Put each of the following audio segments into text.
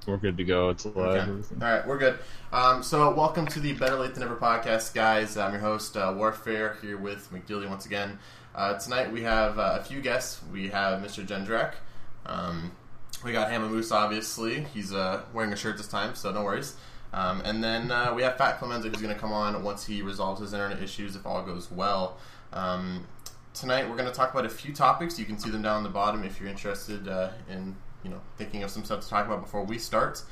We're good to go. It's live. Okay. All right, we're good. So welcome to the Better Late Than Never podcast, guys. I'm your host, Warfare, here with McDilly once again. Tonight we have a few guests. We have Mr. Jendrak. We got Hammer Moose, obviously. He's wearing a shirt this time, so no worries. And then we have Fat Clemenza, who's going to come on once he resolves his internet issues, if all goes well. Tonight we're going to talk about a few topics. You can see them down on the bottom if you're interested in thinking of some stuff to talk about before we start.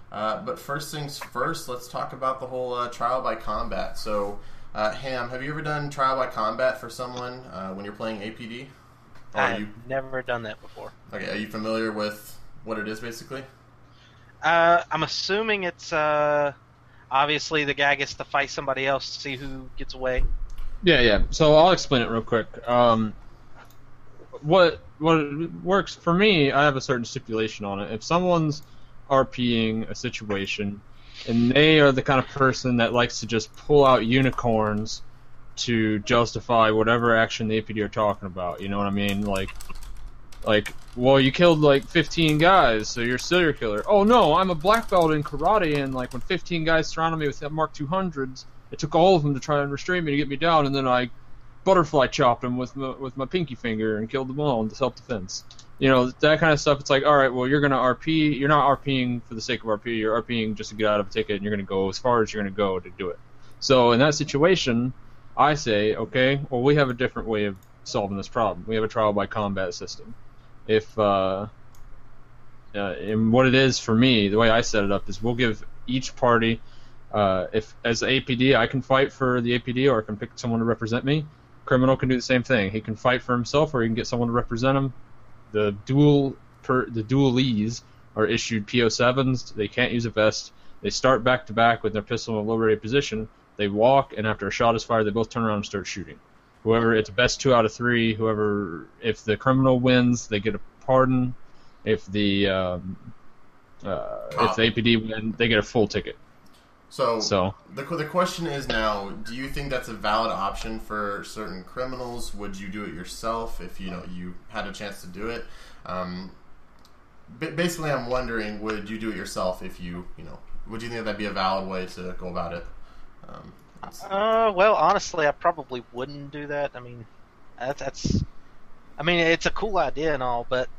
But first things first, let's talk about the whole trial by combat. So, Ham, have you ever done trial by combat for someone when you're playing APD? I've never done that before. Okay, are you familiar with what it is, basically? I'm assuming it's obviously the guy gets to fight somebody else to see who gets away. Yeah. So I'll explain it real quick. What works for me, I have a certain stipulation on it. If someone's RPing a situation, and they are the kind of person that likes to just pull out unicorns to justify whatever action the APD are talking about, you know what I mean? Like, well, you killed like 15 guys, so you're a serial killer. Oh no, I'm a black belt in karate, and like when 15 guys surrounded me with Mark 200s, it took all of them to try and restrain me to get me down, and then I butterfly chopped them with my pinky finger and killed them all in self-defense. You know, that kind of stuff. It's like, all right, well, you're going to RP. You're not RPing for the sake of RP. You're RPing just to get out of a ticket, and you're going to go as far as you're going to go to do it. So in that situation, I say, okay, well, we have a different way of solving this problem. We have a trial by combat system. If and what it is for me, the way I set it up is we'll give each party, if as APD, I can fight for the APD, or I can pick someone to represent me. Criminal can do the same thing. He can fight for himself, or he can get someone to represent him. The dualees are issued PO7s. They can't use a vest. They start back to back with their pistol in a low rated position. They walk, and after a shot is fired, they both turn around and start shooting. Whoever, it's best 2 out of 3. Whoever, if the criminal wins, they get a pardon. If the APD win, they get a full ticket. So the question is now, do you think that's a valid option for certain criminals? Would you do it yourself if you had a chance to do it? Basically, I'm wondering, would you do it yourself if would you think that'd be a valid way to go about it? Well, honestly, I probably wouldn't do that. I mean, it's a cool idea and all, but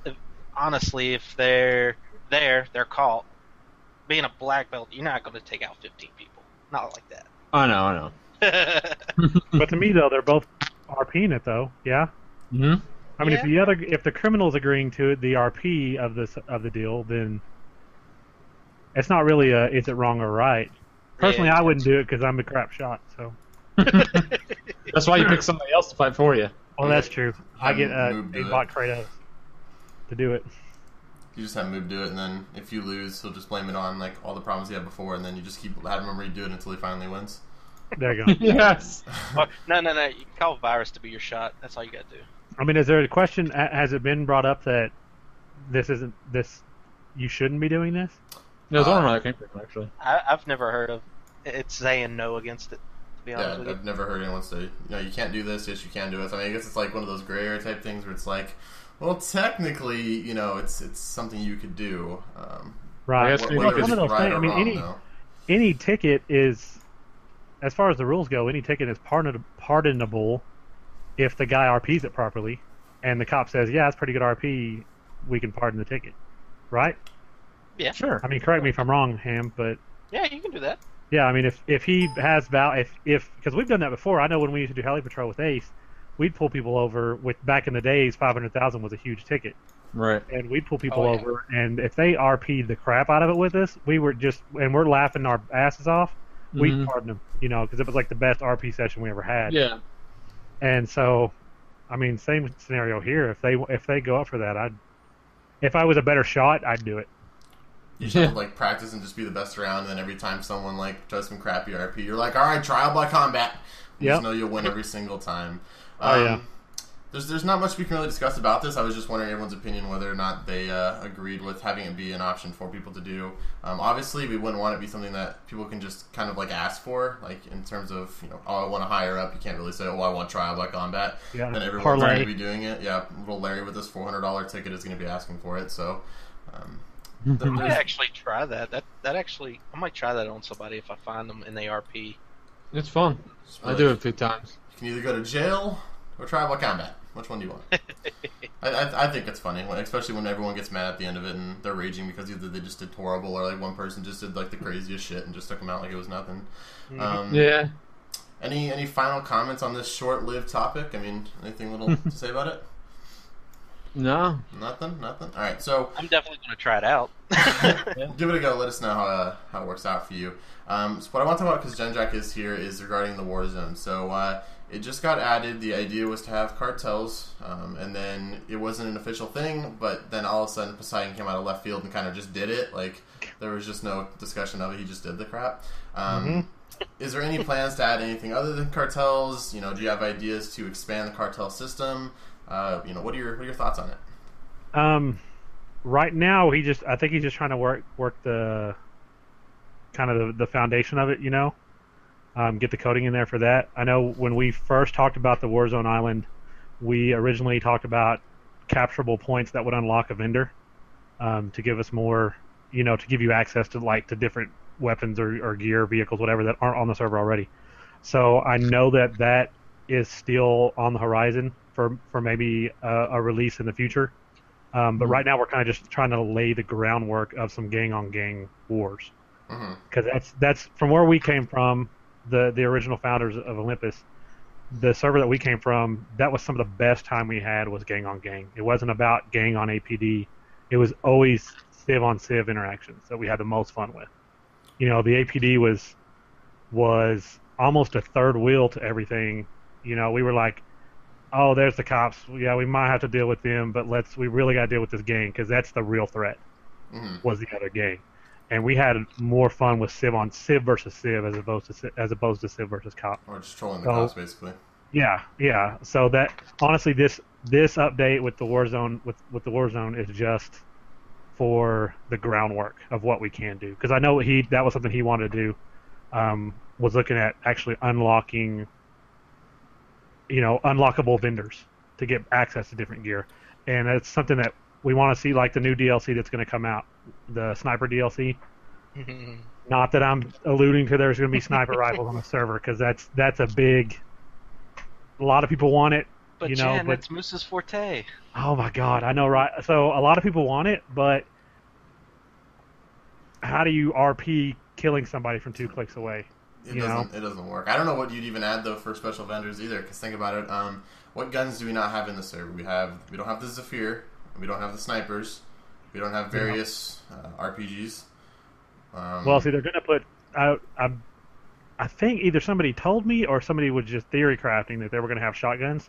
honestly, if they're caught. Being a black belt, you're not going to take out 15 people. Not like that. I know. But to me, though, they're both RPing it, though. Yeah. Mm-hmm. I mean, if the criminal's agreeing to the RP of the deal, then it's not really is it wrong or right. Personally, I wouldn't do it because I'm a crap shot. So that's why you pick somebody else to fight for you. Well, that's true. I get a bot Kratos to do it. You just have Moob do it, and then if you lose, he'll just blame it on like all the problems he had before, and then you just keep having him redo it until he finally wins. There you go. Yes. Well, no. You can call Virus to be your shot. That's all you got to do. I mean, is there a question? Has it been brought up that you shouldn't be doing this? No, it's one that came from actually. I've never heard of it saying no against it. To be honest with you, I've never heard anyone say, you can't do this. Yes, you can do it. I mean, I guess it's like one of those gray area type things where it's like, well, technically, it's something you could do. Right. Whether it's right or wrong, any ticket is, as far as the rules go, any ticket is pardonable if the guy RPs it properly, and the cop says, "Yeah, it's pretty good RP. We can pardon the ticket." Right? Yeah. Sure. I mean, correct me if I'm wrong, Ham, but yeah, you can do that. Yeah, I mean, if he has if because we've done that before. I know when we used to do heli patrol with Ace. We'd pull people over with back in the days. 500,000 was a huge ticket, right? And we'd pull people over, and if they RP'd the crap out of it with us, we're laughing our asses off. We'd pardon them, because it was like the best RP session we ever had. Yeah. And so, I mean, same scenario here. If they go up for that, if I was a better shot, I'd do it. You should practice and just be the best around, and then every time someone does some crappy RP, you're like, all right, trial by combat. You just know you'll win every single time. There's not much we can really discuss about this. I was just wondering everyone's opinion whether or not they agreed with having it be an option for people to do. Obviously, we wouldn't want it to be something that people can just kind of ask for, in terms of I want to hire up. You can't really say, I want trial by combat. Yeah. Then everyone's going to be doing it. Yeah, little Larry with this $400 ticket is going to be asking for it. So I might there's- actually try that. That actually, I might try that on somebody if I find them in the RP. It's fun. I do it a few times. You can either go to jail or tribal combat. Which one do you want? I think it's funny, especially when everyone gets mad at the end of it and they're raging because either they just did horrible or like one person just did like the craziest shit and just took them out like it was nothing. Yeah. Any final comments on this short-lived topic? I mean, anything little to say about it? No. Nothing. All right, so I'm definitely going to try it out. give it a go. Let us know how it works out for you. So what I want to talk about, because Genjack is here, is regarding the Warzone. So it just got added. The idea was to have Cartels, and then it wasn't an official thing, but then all of a sudden Poseidon came out of left field and kind of just did it. Like, there was just no discussion of it. He just did the crap. Is there any plans to add anything other than Cartels? You know, do you have ideas to expand the Cartel system? You know, what are your thoughts on it? Right now, I think he's just trying to work the kind of the foundation of it, you know, get the coding in there for that. I know when we first talked about the Warzone Island, we originally talked about capturable points that would unlock a vendor to give us more, you know, to give you access to different weapons or gear, vehicles, whatever that aren't on the server already. So I know that is still on the horizon for maybe a release in the future. But right now we're kind of just trying to lay the groundwork of some gang-on-gang wars. Because that's from where we came from, the original founders of Olympus. The server that we came from, that was some of the best time we had was gang-on-gang. It wasn't about gang on APD. It was always civ-on-civ interactions that we had the most fun with. You know, the APD was almost a third wheel to everything. You know, we were like, oh, there's the cops. Yeah, we might have to deal with them, but we really got to deal with this gang because that's the real threat. Was the other gang, and we had more fun with civ versus civ as opposed to civ versus cop. Or just trolling the cops, basically. Yeah. So that honestly, this update with the Warzone with the Warzone is just for the groundwork of what we can do. Because I know that was something he wanted to do. Was looking at actually unlocking, you know, unlockable vendors to get access to different gear, and it's something that we want to see, like the new DLC that's going to come out, the sniper DLC. Not that I'm alluding to there's going to be sniper rifles on the server, because that's a big. A lot of people want it, But you know. Jan, that's Moose's forte. Oh my God, I know, right? So a lot of people want it, but how do you RP killing somebody from 2 clicks away? It doesn't work. I don't know what you'd even add though for special vendors either. Because think about it. What guns do we not have in the server? We don't have the Zephyr. We don't have the snipers. We don't have various RPGs. Well, see, they're going to put. I think either somebody told me or somebody was just theory crafting that they were going to have shotguns.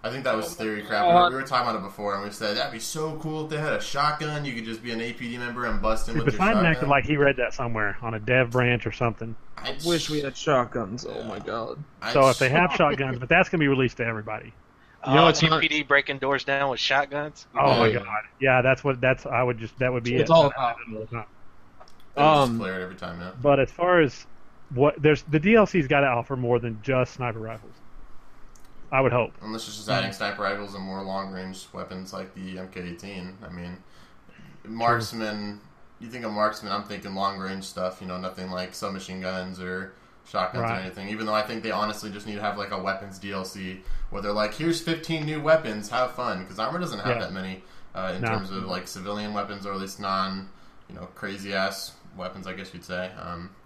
I think that was theory crap. We were talking about it before, and we said that'd be so cool if they had a shotgun. You could just be an APD member and bust in with your Poseidon shotgun. acted like he read that somewhere on a dev branch or something. I wish we had shotguns. Oh my God. So if they have shotguns, but that's going to be released to everybody. You know, it's not. APD breaking doors down with shotguns. Oh my God. Yeah, that would be It's it. all about. They just flare it every time now. But as far as the DLC's got to offer more than just sniper rifles. I would hope. Unless it's just adding sniper rifles and more long-range weapons like the MK18. I mean, marksman. You think of marksman, I'm thinking long-range stuff. You know, nothing like submachine guns or shotguns or anything. Even though I think they honestly just need to have like a weapons DLC where they're like, here's 15 new weapons, have fun. Because Armor doesn't have that many in terms of like civilian weapons, or at least crazy-ass weapons, I guess you'd say.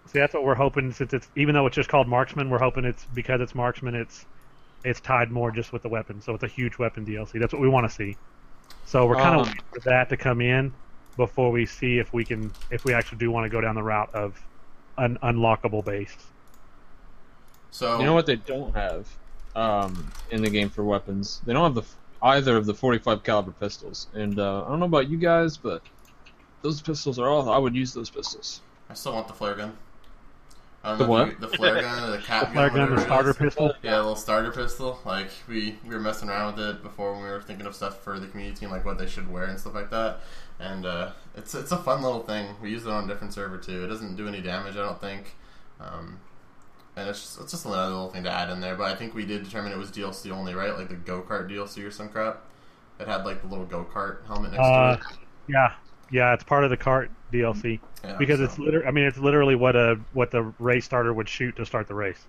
See, that's what we're hoping. Since even though it's just called marksman, we're hoping because it's marksman, it's tied more just with the weapon. So it's a huge weapon DLC. That's what we want to see. So we're kind of waiting for that to come in before we see if we actually do want to go down the route of an unlockable base. So you know what they don't have in the game for weapons? They don't have either of the 45 caliber pistols. And I don't know about you guys, but those pistols are all. I would use those pistols. I still want the flare gun. The what? The flare gun or the cap The flare gun, the starter pistol. Yeah, a little starter pistol. Like we were messing around with it before when we were thinking of stuff for the community and like what they should wear and stuff like that. And it's a fun little thing. We use it on a different server too. It doesn't do any damage, I don't think. And it's just another little thing to add in there. But I think we did determine it was DLC only, right? Like the go-kart DLC or some crap. It had like the little go-kart helmet next to it. Yeah. Yeah, it's part of the cart DLC Yeah, because so- it's literally what the race starter would shoot to start the race.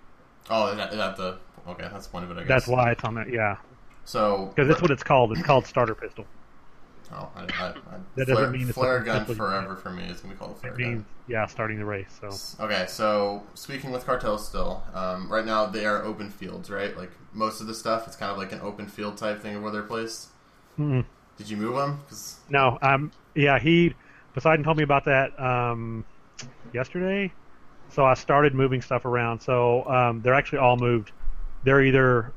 Oh, is that the okay? That's the point of it, I guess. That's why it's on that. Yeah, So because that's what it's called. It's called starter pistol. Oh, That doesn't mean it's flare a gun pistol. forever for me. It's gonna be called a flare It gun. means starting the race. So Okay, so speaking with Cartels still, right now they are open fields, right? Like most of the stuff, it's kind of like an open field type thing of where they're placed. Mm-mm. Did you move them? 'Cause- no, Poseidon told me about that yesterday. So I started moving stuff around. So they're actually all moved. They're either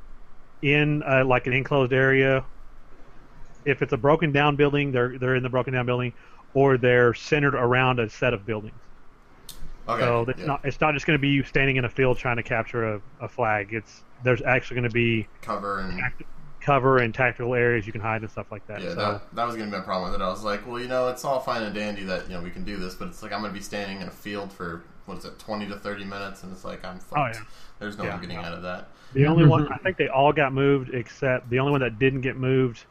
in like an enclosed area. If it's a broken down building, they're in the broken down building, or they're centered around a set of buildings. okay, So yeah. it's not just going to be you standing in a field trying to capture a flag. There's actually going to be cover and cover and tactical areas you can hide and stuff like that. yeah, So that was gonna be a problem with it. I was like, well, it's all fine and dandy that we can do this, but it's like I'm gonna be standing in a field for 20 to 30 minutes, and it's like I'm fucked. Oh, yeah. There's no Yeah. one getting out of that. the only one I think they all got moved except the only one that didn't get moved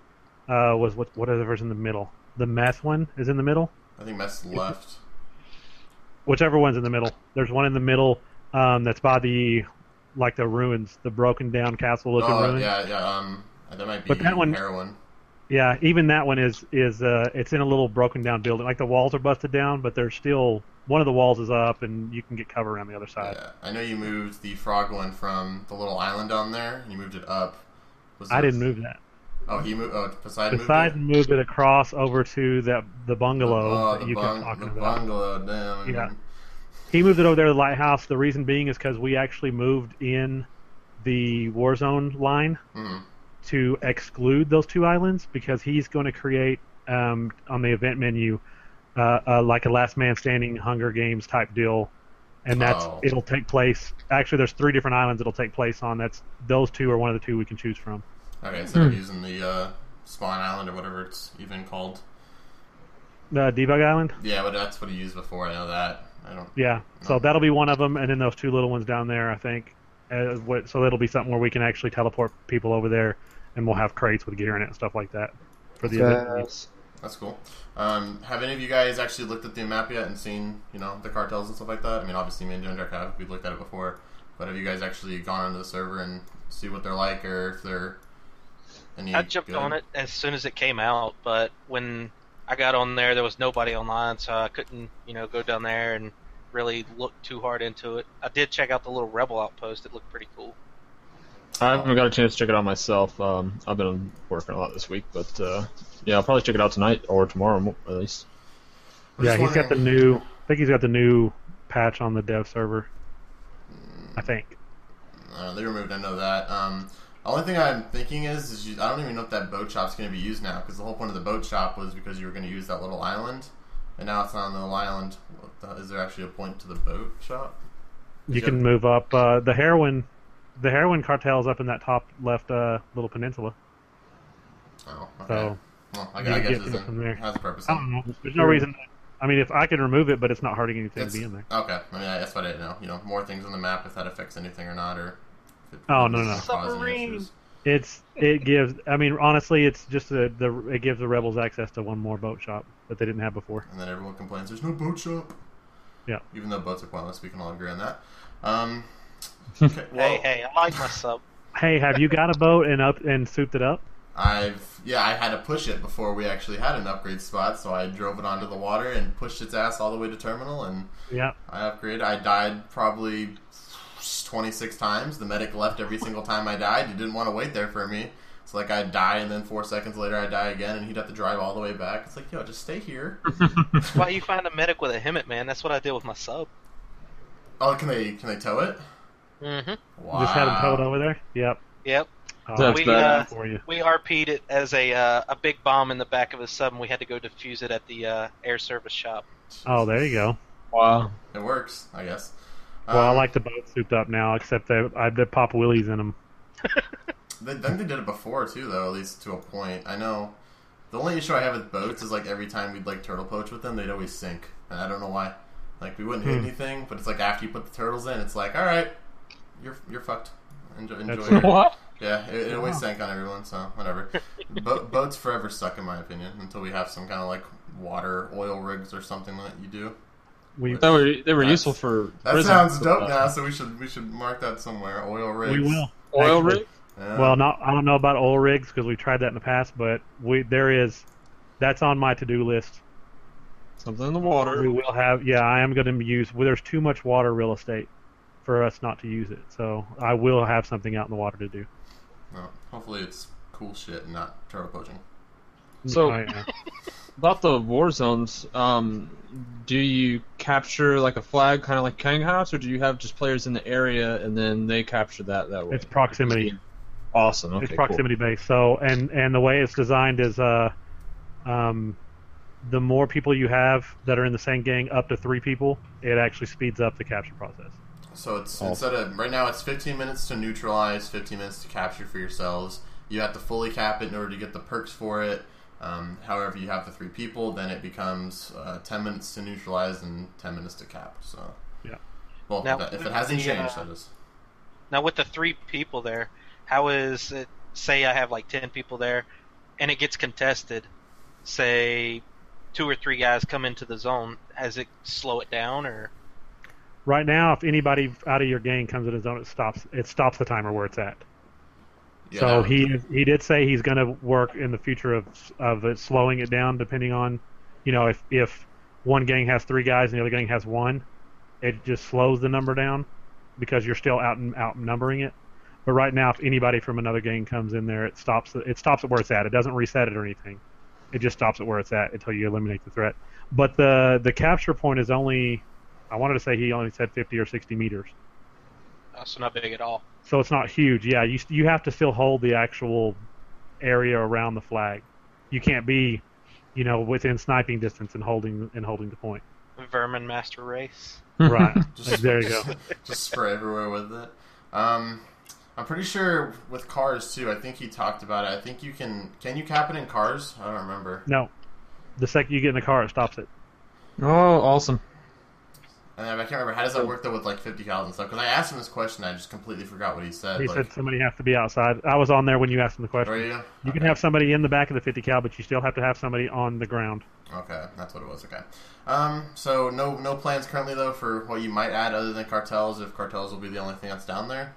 was whatever's in the middle. The meth one is in the middle. I think Mess left. Whichever one's in the middle. There's one in the middle that's by the ruins, the broken down castle looking Oh ruins. yeah. That might be But that one- heroin. Yeah, even that one is it's in a little broken down building. Like the walls are busted down, but there's still one of the walls is up, and you can get cover around the other side. Yeah, I know you moved the frog one from the little island down there, and you moved it up. I didn't move that. Oh, he moved. Oh, Poseidon Poseidon moved it across over to the moved it. bungalow that the you kept talking the about. bungalow. Damn. Yeah. He moved it over there to the lighthouse. The reason being is because we actually moved in the Warzone line Mhm. to exclude those two islands because he's going to create on the event menu like a last man standing Hunger Games type deal, and it'll take place. Actually, there's 3 different islands it'll take place on. Those 2 are one of the 2 we can choose from. Okay, so they're using the Spawn Island or whatever it's even called. The Debug Island. Yeah, but that's what he used before. I know that. I don't. Yeah, so that'll be one of them, and then those 2 little ones down there, I think. So that'll be something where we can actually teleport people over there, and we'll have crates with gear in it and stuff like that for the event. Yes. That's cool. Have any of you guys actually looked at the map yet and seen, the cartels and stuff like that? I mean, obviously me and Jendrik have. We've looked at it before. But have you guys actually gone onto the server and see what they're like, or if they're any I jumped good? on it as soon as it came out, but when I got on there was nobody online, so I couldn't, go down there and really look too hard into it. I did check out the little Rebel outpost. It looked pretty cool. I haven't got a chance to check it out myself. I've been working a lot this week, but yeah, I'll probably check it out tonight or tomorrow at least. Yeah, he's got the new. I think he's got the new patch on the dev server. I think. They removed. I know that. The only thing I'm thinking is I don't even know if that boat shop's going to be used now, because the whole point of the boat shop was because you were going to use that little island, and now it's not on the little island. Is there actually a point to the boat shop? You can move up the heroin. The heroin cartel's up in that top left little peninsula. Oh, okay. So Well, I you guess can it get to it from there. has a purpose. I don't know. There's no reason. I mean, if I could remove it, but it's not hurting anything to be in there. Okay, I mean, that's what I didn't know. More things on the map, if that affects anything or not, or if it Oh, no. doesn't cause any Submarine. issues. It gives. I mean, honestly, it's just it gives the rebels access to one more boat shop that they didn't have before. And then everyone complains there's no boat shop. Yeah. Even though boats are pointless, we can all agree on that. Okay, well, Hey, I like my sub. Hey, have you got a boat and souped it up? I had to push it before we actually had an upgrade spot, so I drove it onto the water and pushed its ass all the way to terminal, and Yeah. I upgraded. I died probably 26 times. The medic left every single time I died. He didn't want to wait there for me. So I'd die, and then 4 seconds later I'd die again, and he'd have to drive all the way back. It's like, yo, just stay here. That's why you find a medic with a helmet, man. That's what I did with my sub. Oh, can they tow it? Mm-hmm. Wow. Just had them towed over there. Yep. Yep. That's we bad. For you. we RP'd it as a big bomb in the back of a sub, and we had to go defuse it at the air service shop. Oh, there you go. Wow. It works, I guess. Well, I like the boat souped up now, except I did pop willies in them. I think they did it before too, though, at least to a point. I know. The only issue I have with boats is every time we'd turtle poach with them, they'd always sink, and I don't know why. We wouldn't hit anything, but it's after you put the turtles in, it's all right, you're fucked. Enjoy That's your What? Yeah, it always sank on everyone, so whatever. Boats forever suck, in my opinion, until we have some kind of like water oil rigs or something that you do. They were useful for. That sounds dope now, so we should mark that somewhere. Oil rigs. We will. Oil rig? Yeah. Well, I don't know about oil rigs because we tried that in the past, but that's on my to-do list. Something in the water. We will have. Yeah, I am going to use. Well, there's too much water real estate for us not to use it, so I will have something out in the water to do. Well, hopefully it's cool shit and not turtle poaching. So, yeah. about the war zones, do you capture like a flag, kind of like Kang House, or do you have just players in the area and then they capture that way? It's proximity. Awesome. Okay, it's proximity based. So, and the way it's designed is, the more people you have that are in the same gang, up to 3 people, it actually speeds up the capture process. So it's instead of right now it's 15 minutes to neutralize, 15 minutes to capture for yourselves. You have to fully cap it in order to get the perks for it. However, you have the 3 people, then it becomes 10 minutes to neutralize and 10 minutes to cap. So yeah. Well, now, if it hasn't changed, that is. Now with the 3 people there, how is it? Say I have like 10 people there, and it gets contested. Say 2 or 3 guys come into the zone. Has it slow it down or? Right now, if anybody out of your gang comes in the zone, it stops the timer where it's at. Yeah, so he did say he's going to work in the future of it slowing it down, depending on, if one gang has 3 guys and the other gang has 1, it just slows the number down because you're still outnumbering it. But right now, if anybody from another gang comes in there, it stops it where it's at. It doesn't reset it or anything. It just stops it where it's at until you eliminate the threat. But the capture point is only, I wanted to say he only said 50 or 60 meters. So not big at all. So it's not huge. Yeah, you have to still hold the actual area around the flag. You can't be, within sniping distance and holding the point. Vermin Master Race. Right. There you go. Just spray everywhere with it. I'm pretty sure with cars too. I think he talked about it. I think you can you cap it in cars? I don't remember. No. The second you get in the car, it stops it. Oh, awesome. And I can't remember, how does that work though with like 50 cals and stuff? Because I asked him this question, I just completely forgot what he said. He said somebody has to be outside. I was on there when you asked him the question. Were you? You can have somebody in the back of the 50 cal, but you still have to have somebody on the ground. Okay, that's what it was. Okay. So no plans currently though for what you might add other than cartels. If cartels will be the only thing that's down there.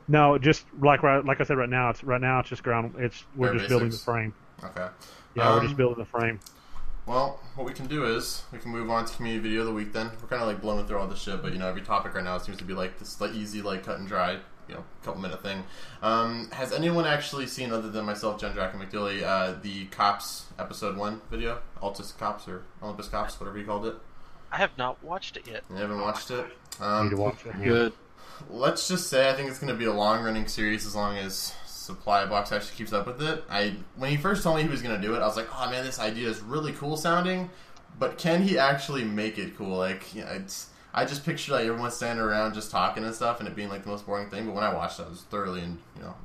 No, just like I said, right now it's just ground. We're just building the frame. Okay. Yeah, we're just building the frame. Well, what we can do is we can move on to community video of the week. Then we're kind of like blowing through all this shit, but every topic right now seems to be like this like easy, like cut and dry, couple minute thing. Has anyone actually seen, other than myself, Jendrak and McDilly, the Cops episode 1 video, Altus Cops or Olympus Cops, whatever you called it? I have not watched it yet. You haven't watched it? Need to watch it. Good. Let's just say I think it's going to be a long-running series as long as Supply Box actually keeps up with it. When he first told me he was going to do it, I was like, oh man, this idea is really cool sounding, but can he actually make it cool? I just picture like everyone standing around just talking and stuff and it being like the most boring thing, but when I watched it, I was thoroughly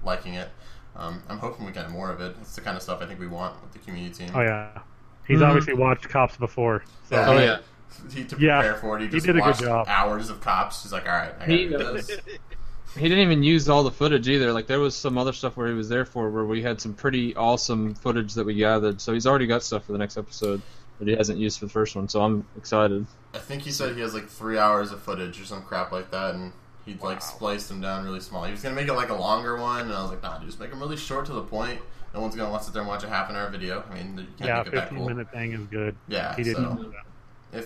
liking it. I'm hoping we get more of it. It's the kind of stuff I think we want with the community team. Oh yeah, he's obviously watched Cops before. So. Yeah. Oh yeah. To prepare for it, he just did a watched good job. hours of Cops. He's like, all right, I gotta do this. He didn't even use all the footage either. Like there was some other stuff where he was there for, where we had some pretty awesome footage that we gathered. So he's already got stuff for the next episode that he hasn't used for the first one. So I'm excited. I think he said he has like 3 hours of footage or some crap like that, and he'd like spliced them down really small. He was gonna make it like a longer one, and I was like, nah, dude, just make them really short to the point. No one's gonna want to sit there and watch a half-an-hour video. I mean, you can't make it that cool. 15-minute thing is good. Yeah, he didn't. So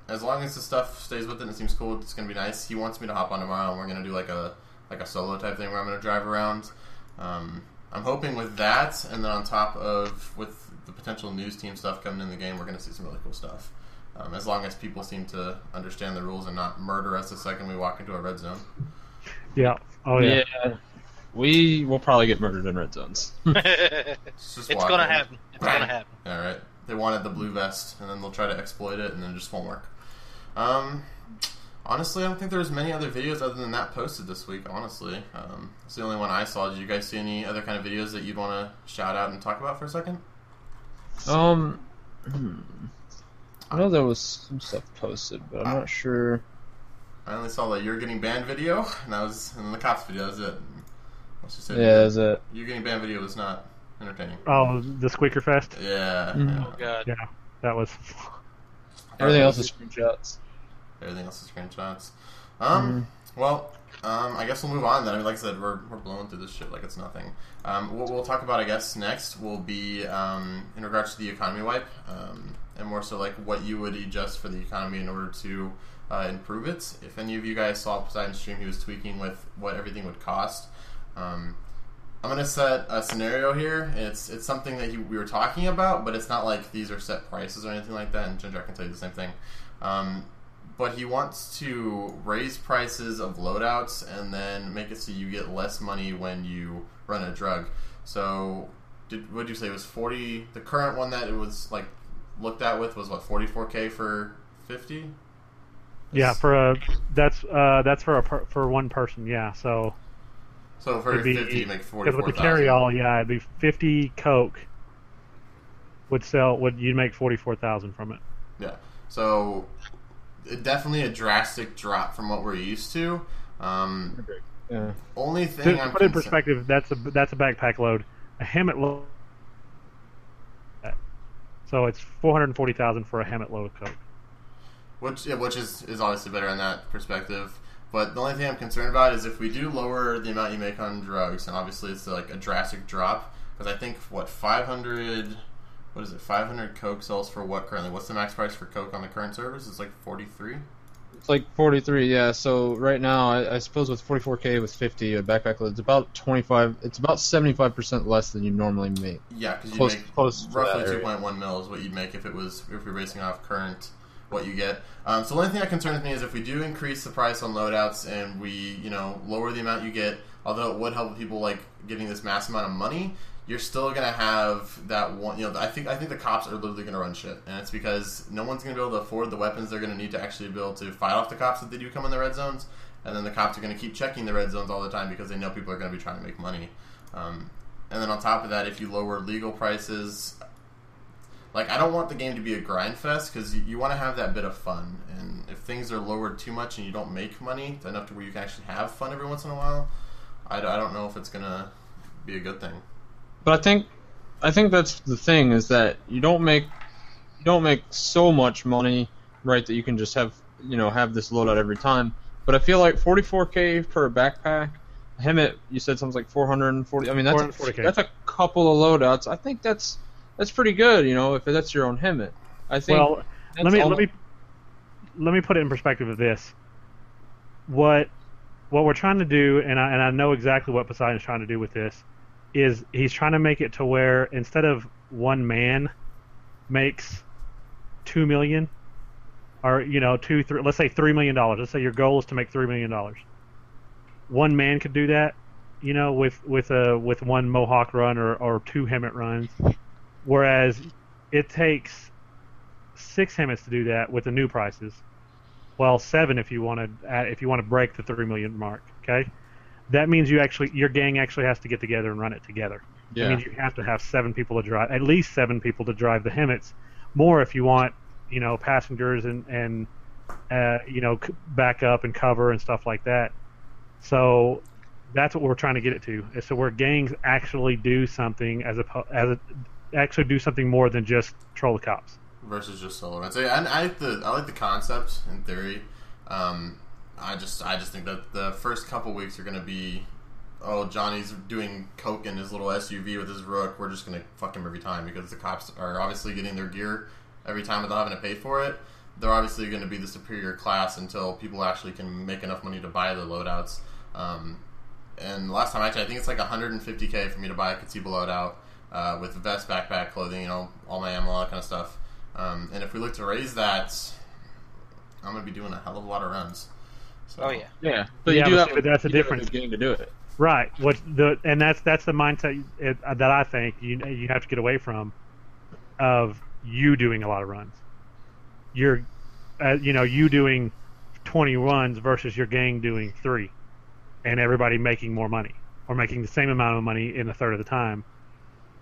as long as the stuff stays with it and it seems cool, it's gonna be nice. He wants me to hop on tomorrow, and we're gonna do like a solo type thing where I'm gonna drive around. I'm hoping with that, and then on top of with the potential news team stuff coming in the game, we're gonna see some really cool stuff. As long as people seem to understand the rules and not murder us the second we walk into a red zone. Yeah. Oh yeah. Yeah. We will probably get murdered in red zones. It's gonna happen. It's gonna happen. All right. They wanted the blue vest, and then they'll try to exploit it, and then it just won't work. Honestly, I don't think there's many other videos other than that posted this week, honestly. It's the only one I saw. Did you guys see any other kind of videos that you'd want to shout out and talk about for a second? I know there was some stuff posted, but I'm not sure. I only saw the You're Getting Banned video, and then the Cops video, that was it. Let's just say Yeah, is it? your getting banned video was not entertaining. Oh, the Squeaker Fest. Yeah. Mhm. Oh god. Yeah, that was. Everything else is screenshots. Everything else is screenshots. Mhm. Well, I guess we'll move on then. I mean, like I said, we're blowing through this shit like it's nothing. What we'll talk about, I guess, next will be in regards to the economy wipe, and more so like what you would adjust for the economy in order to improve it. If any of you guys saw Poseidon's stream, he was tweaking with what everything would cost. I'm gonna set a scenario here. It's something that we were talking about, but it's not like these are set prices or anything like that. And Ginger, I can tell you the same thing. But he wants to raise prices of loadouts and then make it so you get less money when you run a drug. So, what did you say? It was 40. The current one that it was like looked at with was what, 44K for 50? Yeah, that's for one person. Yeah, so for it'd be, 50, you make 44,000. because with the carry-all, yeah, it'd be 50 Coke you'd make 44,000 from it. Yeah. So definitely a drastic drop from what we're used to. Yeah. Only thing To I'm put it in perspective, that's a backpack load. A Hemet load. So it's 440,000 for a Hemet load of Coke. which is obviously better in that perspective. But the only thing I'm concerned about is if we do lower the amount you make on drugs, and obviously it's like a drastic drop, because I think 500 Coke sells for what currently? What's the max price for Coke on the current servers? It's like 43. It's like 43, yeah. So right now, I suppose with 44K with 50 a backpack load, it's about 25. It's about 75% less than you normally make. Yeah, because you make close to roughly that area. 2.1 mil is what you'd make if you're basing off current what you get. So the only thing that concerns me is if we do increase the price on loadouts and we lower the amount you get, although it would help people like getting this mass amount of money, you're still gonna have that one. I think the cops are literally gonna run shit, and it's because no one's gonna be able to afford the weapons they're gonna need to actually be able to fight off the cops if they do come in the red zones, and then the cops are gonna keep checking the red zones all the time because they know people are gonna be trying to make money. And then on top of that, if you lower legal prices, like I don't want the game to be a grind fest because you want to have that bit of fun, and if things are lowered too much and you don't make money enough to where you can actually have fun every once in a while, I don't know if it's gonna be a good thing. But I think that's the thing is that you don't make so much money, right? That you can just have this loadout every time. But I feel like 44K per backpack. Hemet, you said something like 440. I mean, that's a couple of loadouts. I think that's pretty good. If that's your own Hemet. I think. Well, let me put it in perspective of this. What we're trying to do, and I know exactly what Poseidon's trying to do with this, is he's trying to make it to where instead of one man makes $2 million, or let's say $3 million. Let's say your goal is to make $3 million. One man could do that, with one Mohawk run or two Hemet runs, whereas it takes 6 Hemets to do that with the new prices. Well, 7 if you want to break the 3 million mark. Okay. That means your gang actually has to get together and run it together. Yeah. That means you have to have 7 people to drive, at least 7 people to drive the Hemets. More if you want, passengers and back up and cover and stuff like that. So that's what we're trying to get it to. Is so where gangs actually do something actually do something more than just troll the cops. Versus just solo runs. I like the concept in theory. I just think that the first couple weeks are going to be, Johnny's doing coke in his little SUV with his rook. We're just going to fuck him every time because the cops are obviously getting their gear every time without having to pay for it. They're obviously going to be the superior class until people actually can make enough money to buy the loadouts. And last time I checked, I think it's like 150K for me to buy a Katsiba loadout with vest, backpack, clothing, all my ammo, all that kind of stuff. And if we look to raise that, I'm going to be doing a hell of a lot of runs. So. Oh yeah. Yeah, but you do but have that's a difference. Game to do it. Right. And that's the mindset that I think you have to get away from, of you doing a lot of runs. You're, you doing 20 runs versus your gang doing 3, and everybody making more money or making the same amount of money in a third of the time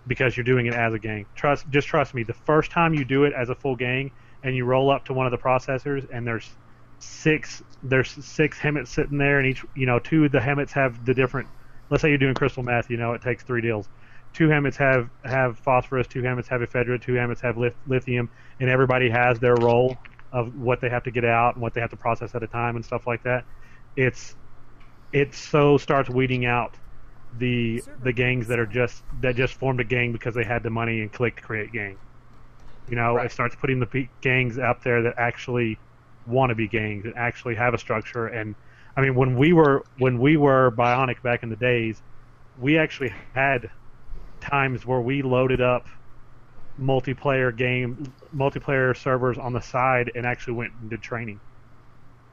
because you're doing it as a gang. Just trust me. The first time you do it as a full gang and you roll up to one of the processors and there's 6 Hemets sitting there, and each 2 of the Hemets have the different let's say you're doing crystal meth, it takes 3 deals. 2 hammocks have phosphorus, 2 hammocks have ephedra, 2 hammocks have lithium, and everybody has their role of what they have to get out and what they have to process at a time and stuff like that. It so starts weeding out the gangs that just formed a gang because they had the money and clicked to create gang. Right. It starts putting the gangs out there that actually want to be gangs and actually have a structure. And I mean, when we were Bionic back in the days, we actually had times where we loaded up multiplayer servers on the side and actually went and did training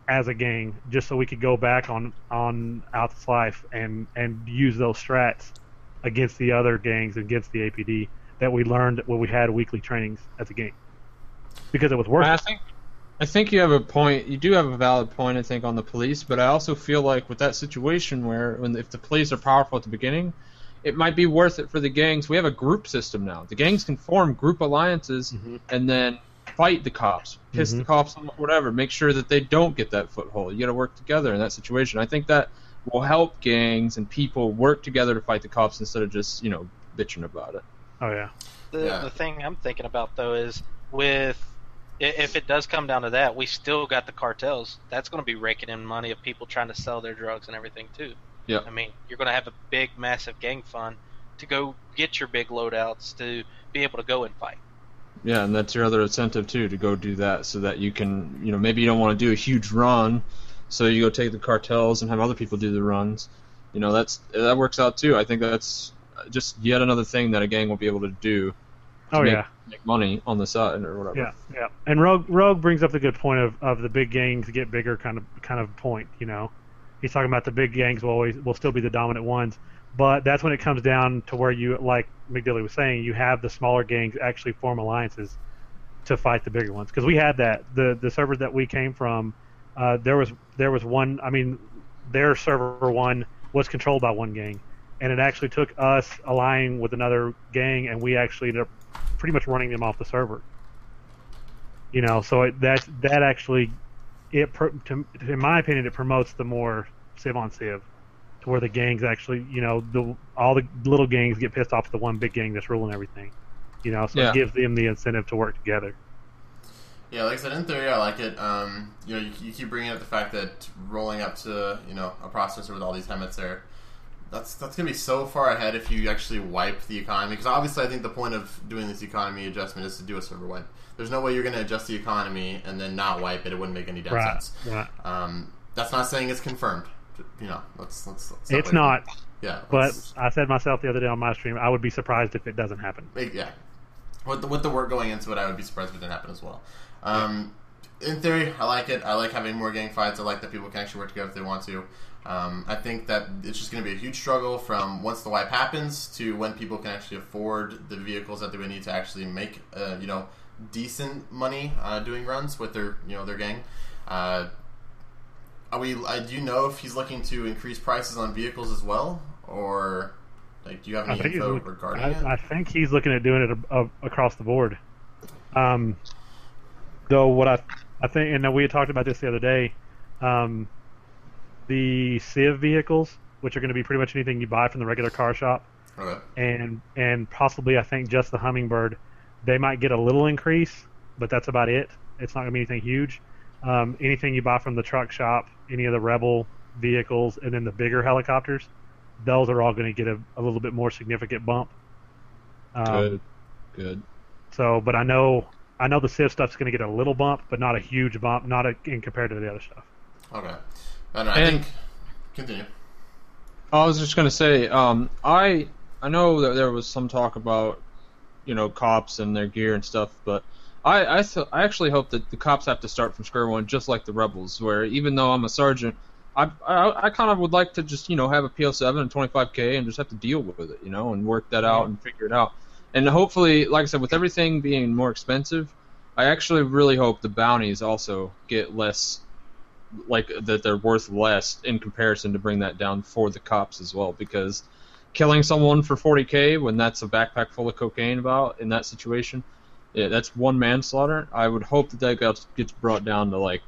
as a gang just so we could go back on Out's Life and use those strats against the other gangs, against the APD that we learned when we had weekly trainings as a gang, because it was working. I think you have a point. You do have a valid point, I think, on the police, but I also feel like with that situation if the police are powerful at the beginning, it might be worth it for the gangs. We have a group system now. The gangs can form group alliances and then fight the cops, piss the cops on whatever, make sure that they don't get that foothold. You got to work together in that situation. I think that will help gangs and people work together to fight the cops instead of just, bitching about it. Oh, yeah. The thing I'm thinking about, though, is if it does come down to that, we still got the cartels. That's going to be raking in money of people trying to sell their drugs and everything, too. Yeah. I mean, you're going to have a big, massive gang fund to go get your big loadouts to be able to go and fight. Yeah, and that's your other incentive, too, to go do that so that you can, maybe you don't want to do a huge run, so you go take the cartels and have other people do the runs. That works out, too. I think that's just yet another thing that a gang will be able to do to make money on the side or whatever. Yeah. And Rogue brings up the good point of the big gangs get bigger kind of point, He's talking about the big gangs will still be the dominant ones, but that's when it comes down to where you, like McDilly was saying, you have the smaller gangs actually form alliances to fight the bigger ones. Because we had that. The servers that we came from, there was one. I mean, their server one was controlled by one gang, and it actually took us allying with another gang, and we actually ended up pretty much running them off the server. So that actually, in my opinion, it promotes the more civ on civ, to where the gangs actually, all the little gangs get pissed off at the one big gang that's ruling everything. It gives them the incentive to work together. Yeah, like I said, in theory, I like it. You keep bringing up the fact that rolling up to, a processor with all these helmets there, that's going to be so far ahead if you actually wipe the economy. Because obviously I think the point of doing this economy adjustment is to do a server wipe. There's no way you're going to adjust the economy and then not wipe it. It wouldn't make any damn sense. Right. That's not saying it's confirmed. Let's it's not. Yeah. But I said myself the other day on my stream, I would be surprised if it doesn't happen. Yeah. With the work going into it, I would be surprised if it didn't happen as well. In theory, I like it. I like having more gang fights. I like that people can actually work together if they want to. I think that it's just going to be a huge struggle from once the wipe happens to when people can actually afford the vehicles that they would need to actually make, decent money doing runs with their gang. Do you know if he's looking to increase prices on vehicles as well, or do you have any info regarding it? I think he's looking at doing it across the board. Though what I think, and we had talked about this the other day, the Civ vehicles, which are going to be pretty much anything you buy from the regular car shop, and possibly I think just the Hummingbird, they might get a little increase, but that's about it. It's not going to be anything huge. Anything you buy from the truck shop, any of the Rebel vehicles, and then the bigger helicopters, those are all going to get a little bit more significant bump. Good. So, but I know the Civ stuff's going to get a little bump, but not a huge bump, in compared to the other stuff. Okay. I think. Continue. I was just going to say, I know that there was some talk about, cops and their gear and stuff, but I actually hope that the cops have to start from square one, just like the Rebels, where even though I'm a sergeant, I kind of would like to just, have a PO7 and 25K and just have to deal with it, and work that out and figure it out. And hopefully, like I said, with everything being more expensive, I actually really hope the bounties also get less, that they're worth less in comparison to bring that down for the cops as well, because killing someone for 40K when that's a backpack full of cocaine in that situation, Yeah, that's one manslaughter. I would hope that gets brought down to like,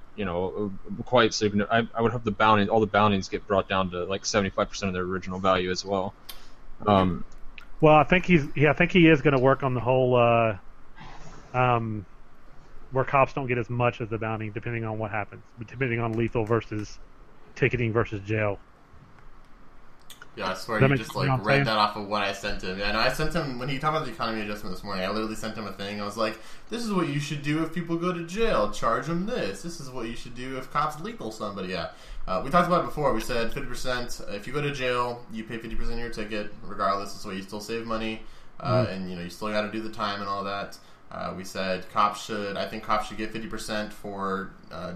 quite significant. I would hope all the bounties get brought down to like 75% of their original value as well. Well, I think he is going to work on the whole where cops don't get as much as the bounty, depending on what happens, depending on lethal versus ticketing versus jail. Yeah, I swear you just like read that off of what I sent him. Yeah, no, I sent him when he talked about the economy adjustment this morning. I literally sent him a thing. I was like, "This is what you should do if people go to jail. Charge them this. This is what you should do if cops lethal somebody." Yeah, we talked about it before. We said 50%. If you go to jail, you pay 50% of your ticket, regardless. This way, you still save money, and you still got to do the time and all that. We said I think cops should get 50% for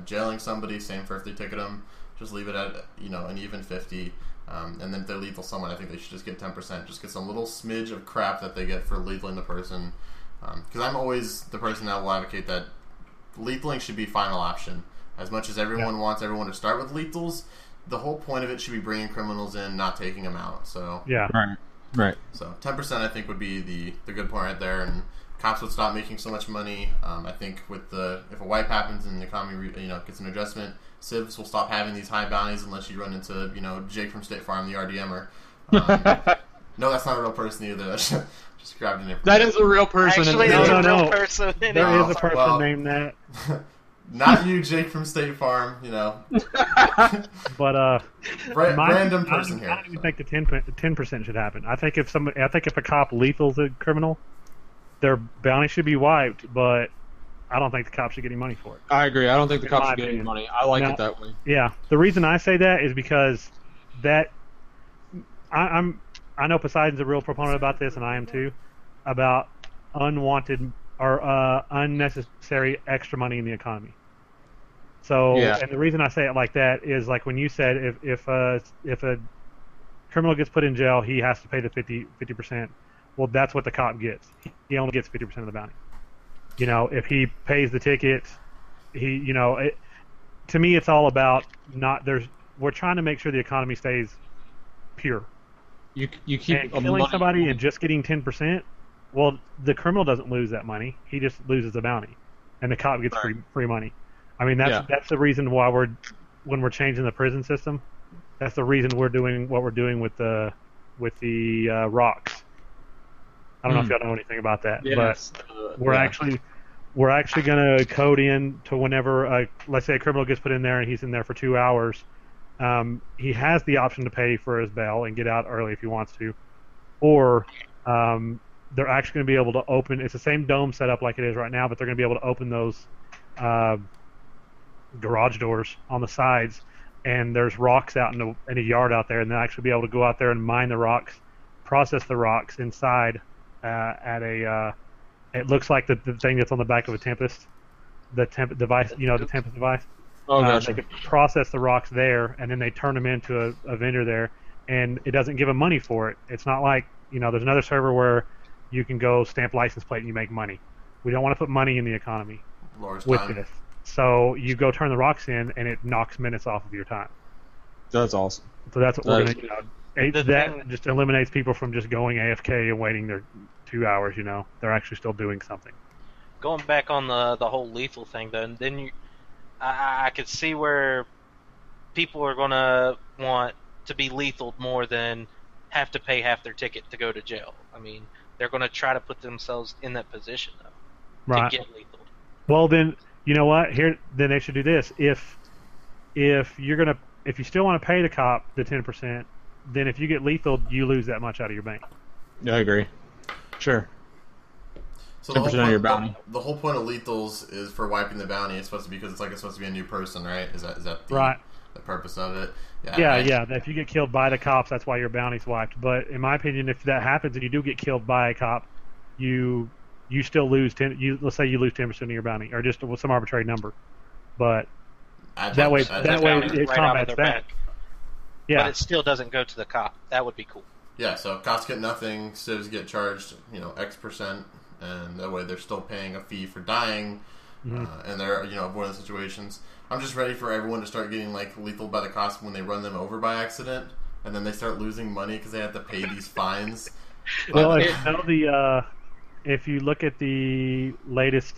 jailing somebody. Same for if they ticket them. Just leave it at an even 50. And then if they're lethal someone, I think they should just get 10%. Just get some little smidge of crap that they get for lethaling the person. Because I'm always the person that will advocate that lethaling should be final option. As much as everyone wants everyone to start with lethals, the whole point of it should be bringing criminals in, not taking them out. So right. So 10% I think would be the good point right there, and cops would stop making so much money. I think if a wipe happens and the economy gets an adjustment, civs will stop having these high bounties unless you run into Jake from State Farm, the RDMer. No, that's not a real person either. That's just grabbed an information. That is a real person. Actually, no. real person. There is a person named that. Not you, Jake from State Farm. But random person here. I don't even think the 10% should happen. I think if a cop lethals a criminal, their bounty should be wiped, but I don't think the cops should get any money for it. I agree. I don't think the cops should get any money. I like it that way. Yeah. The reason I say that is because I know Poseidon's a real proponent about this, and I am too, about unwanted or unnecessary extra money in the economy. So, and the reason I say it like that is like when you said if a criminal gets put in jail, he has to pay the 50%. Well, that's what the cop gets. He only gets 50% of the bounty. If he pays the ticket, to me, it's all about we're trying to make sure the economy stays pure. You keep killing somebody and just getting 10%. Well, the criminal doesn't lose that money. He just loses the bounty, and the cop gets free money. I mean, that's the reason why when we're changing the prison system, that's the reason we're doing what we're doing with the rocks. I don't know if y'all know anything about that, but we're actually going to code in to whenever, let's say a criminal gets put in there and he's in there for 2 hours, he has the option to pay for his bail and get out early if he wants to, or they're actually going to be able to open. It's the same dome setup like it is right now, but they're going to be able to open those garage doors on the sides, and there's rocks out in a yard out there, and they'll actually be able to go out there and mine the rocks, process the rocks inside. It looks like the thing that's on the back of a Tempest, the device, the Tempest device. Oh, gotcha. They could process the rocks there, and then they turn them into a vendor there, and it doesn't give them money for it. It's not like there's another server where you can go stamp license plate and you make money. We don't want to put money in the economy with this. So you go turn the rocks in, and it knocks minutes off of your time. That's awesome. So that's what we're going to. That just eliminates people from just going AFK and waiting their 2 hours. They're actually still doing something. Going back on the whole lethal thing, then I could see where people are going to want to be lethal more than have to pay half their ticket to go to jail. I mean, they're going to try to put themselves in that position though to get lethal. Well, then you know what? Then they should do this. If you still want to pay the cop the 10%. Then if you get lethal, you lose that much out of your bank. Yeah, I agree. Sure. So 10% of your bounty. The whole point of lethals is for wiping the bounty. It's supposed to be because it's supposed to be a new person, right? Is that the purpose of it? Yeah. If you get killed by the cops, that's why your bounty's wiped. But in my opinion, if that happens and you do get killed by a cop, you still lose 10. Let's say you lose 10% of your bounty, or just some arbitrary number. But that way it combats that. Yeah. But it still doesn't go to the cop. That would be cool. Yeah, so cops get nothing, civs get charged, X%, and that way they're still paying a fee for dying, and they're, avoiding situations. I'm just ready for everyone to start getting, lethal by the cops when they run them over by accident, and then they start losing money because they have to pay these fines. Well, if you look at the latest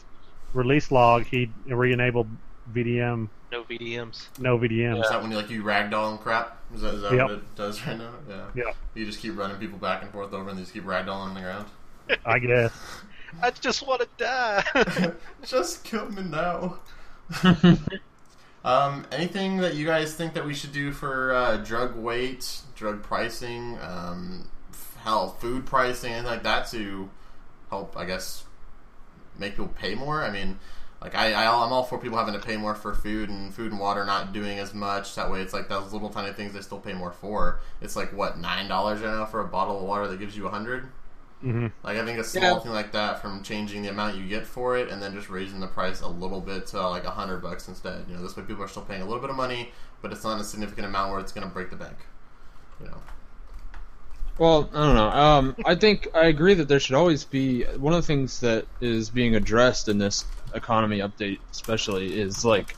release log, he re-enabled VDM. No VDMs. No VDM. Is that when you ragdoll and crap? Is that Yep. what it does right now? Yeah. Yeah, You just keep running people back and forth over, and they just keep ragdolling on the ground. I guess. I just want to die. Just kill me now. Anything that you guys think that we should do for drug weight, drug pricing, food pricing, anything like that to help, I guess, make people pay more? I mean, like I'm all for people having to pay more for food and water not doing as much. That way, it's like those little tiny things they still pay more for. It's like what, $9 right now for a bottle of water that gives you 100. Mm-hmm. Like, I think a small thing like that, from changing the amount you get for it and then just raising the price a little bit to like $100 instead. You know, this way people are still paying a little bit of money, but it's not a significant amount where it's going to break the bank. You know. Well, I don't know. I think I agree that there should always be one of the things that is being addressed in this economy update, especially, is like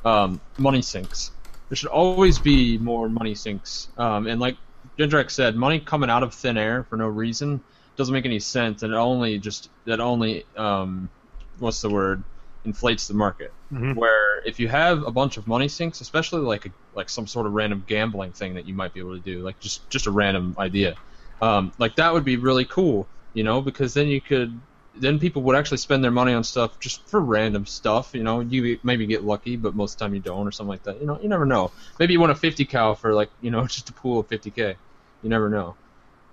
money sinks. There should always be more money sinks. And like Jindrak said, money coming out of thin air for no reason doesn't make any sense, and it only what's the word, inflates the market. Mm-hmm. Where if you have a bunch of money sinks, especially like some sort of random gambling thing that you might be able to do, like just a random idea, like that would be really cool, you know, because then people would actually spend their money on stuff just for random stuff, you know. You maybe get lucky, but most of the time you don't, or something like that. You know, you never know. Maybe you win a 50 cal for, like, you know, just a pool of 50K. You never know.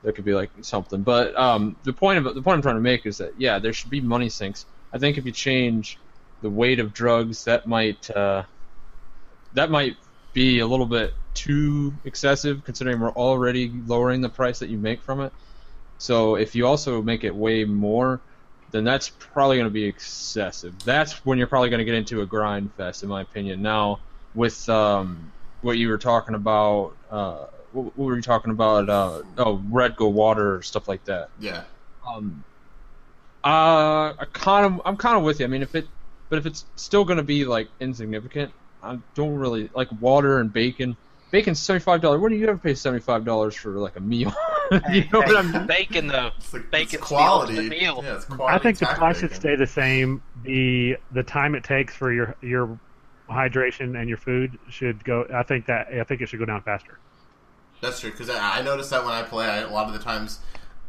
That could be like something. But the point I'm trying to make is that, yeah, there should be money sinks. I think if you change the weight of drugs, that might be a little bit too excessive, considering we're already lowering the price that you make from it. So if you also make it way more, then that's probably going to be excessive. That's when you're probably going to get into a grind fest, in my opinion. Now, with what you were talking about, what were you talking about? Red Go water, stuff like that. Yeah. I'm kind of with you. I mean, if it's still going to be like insignificant, I don't really like water and bacon. Bacon's $75. When do you ever pay $75 for like a meal? You know what I mean? Bacon though. Bacon's quality. The meal. Yeah, it's quality. I think the price bacon. should stay the same. The time it takes for your hydration and your food should go. I think it should go down faster. That's true, because I noticed that when I play, a lot of the times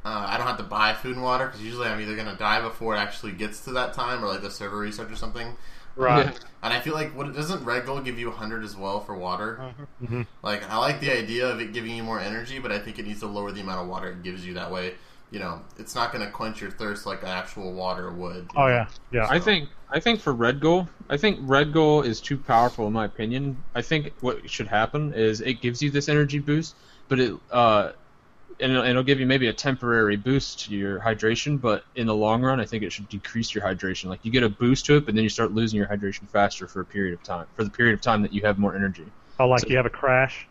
I don't have to buy food and water, because usually I'm either going to die before it actually gets to that time, or like the server restarts or something. Right. And I feel like, doesn't Red Gold give you 100 as well for water? Mm-hmm. Like, I like the idea of it giving you more energy, but I think it needs to lower the amount of water it gives you. That way, you know, it's not going to quench your thirst like actual water would. Oh yeah, yeah. I think for Red Goal, Red Goal is too powerful in my opinion. I think what should happen is it gives you this energy boost, but it'll give you maybe a temporary boost to your hydration, but in the long run, I think it should decrease your hydration. Like, you get a boost to it, but then you start losing your hydration faster for the period of time that you have more energy. Oh, like, so, you have a crash?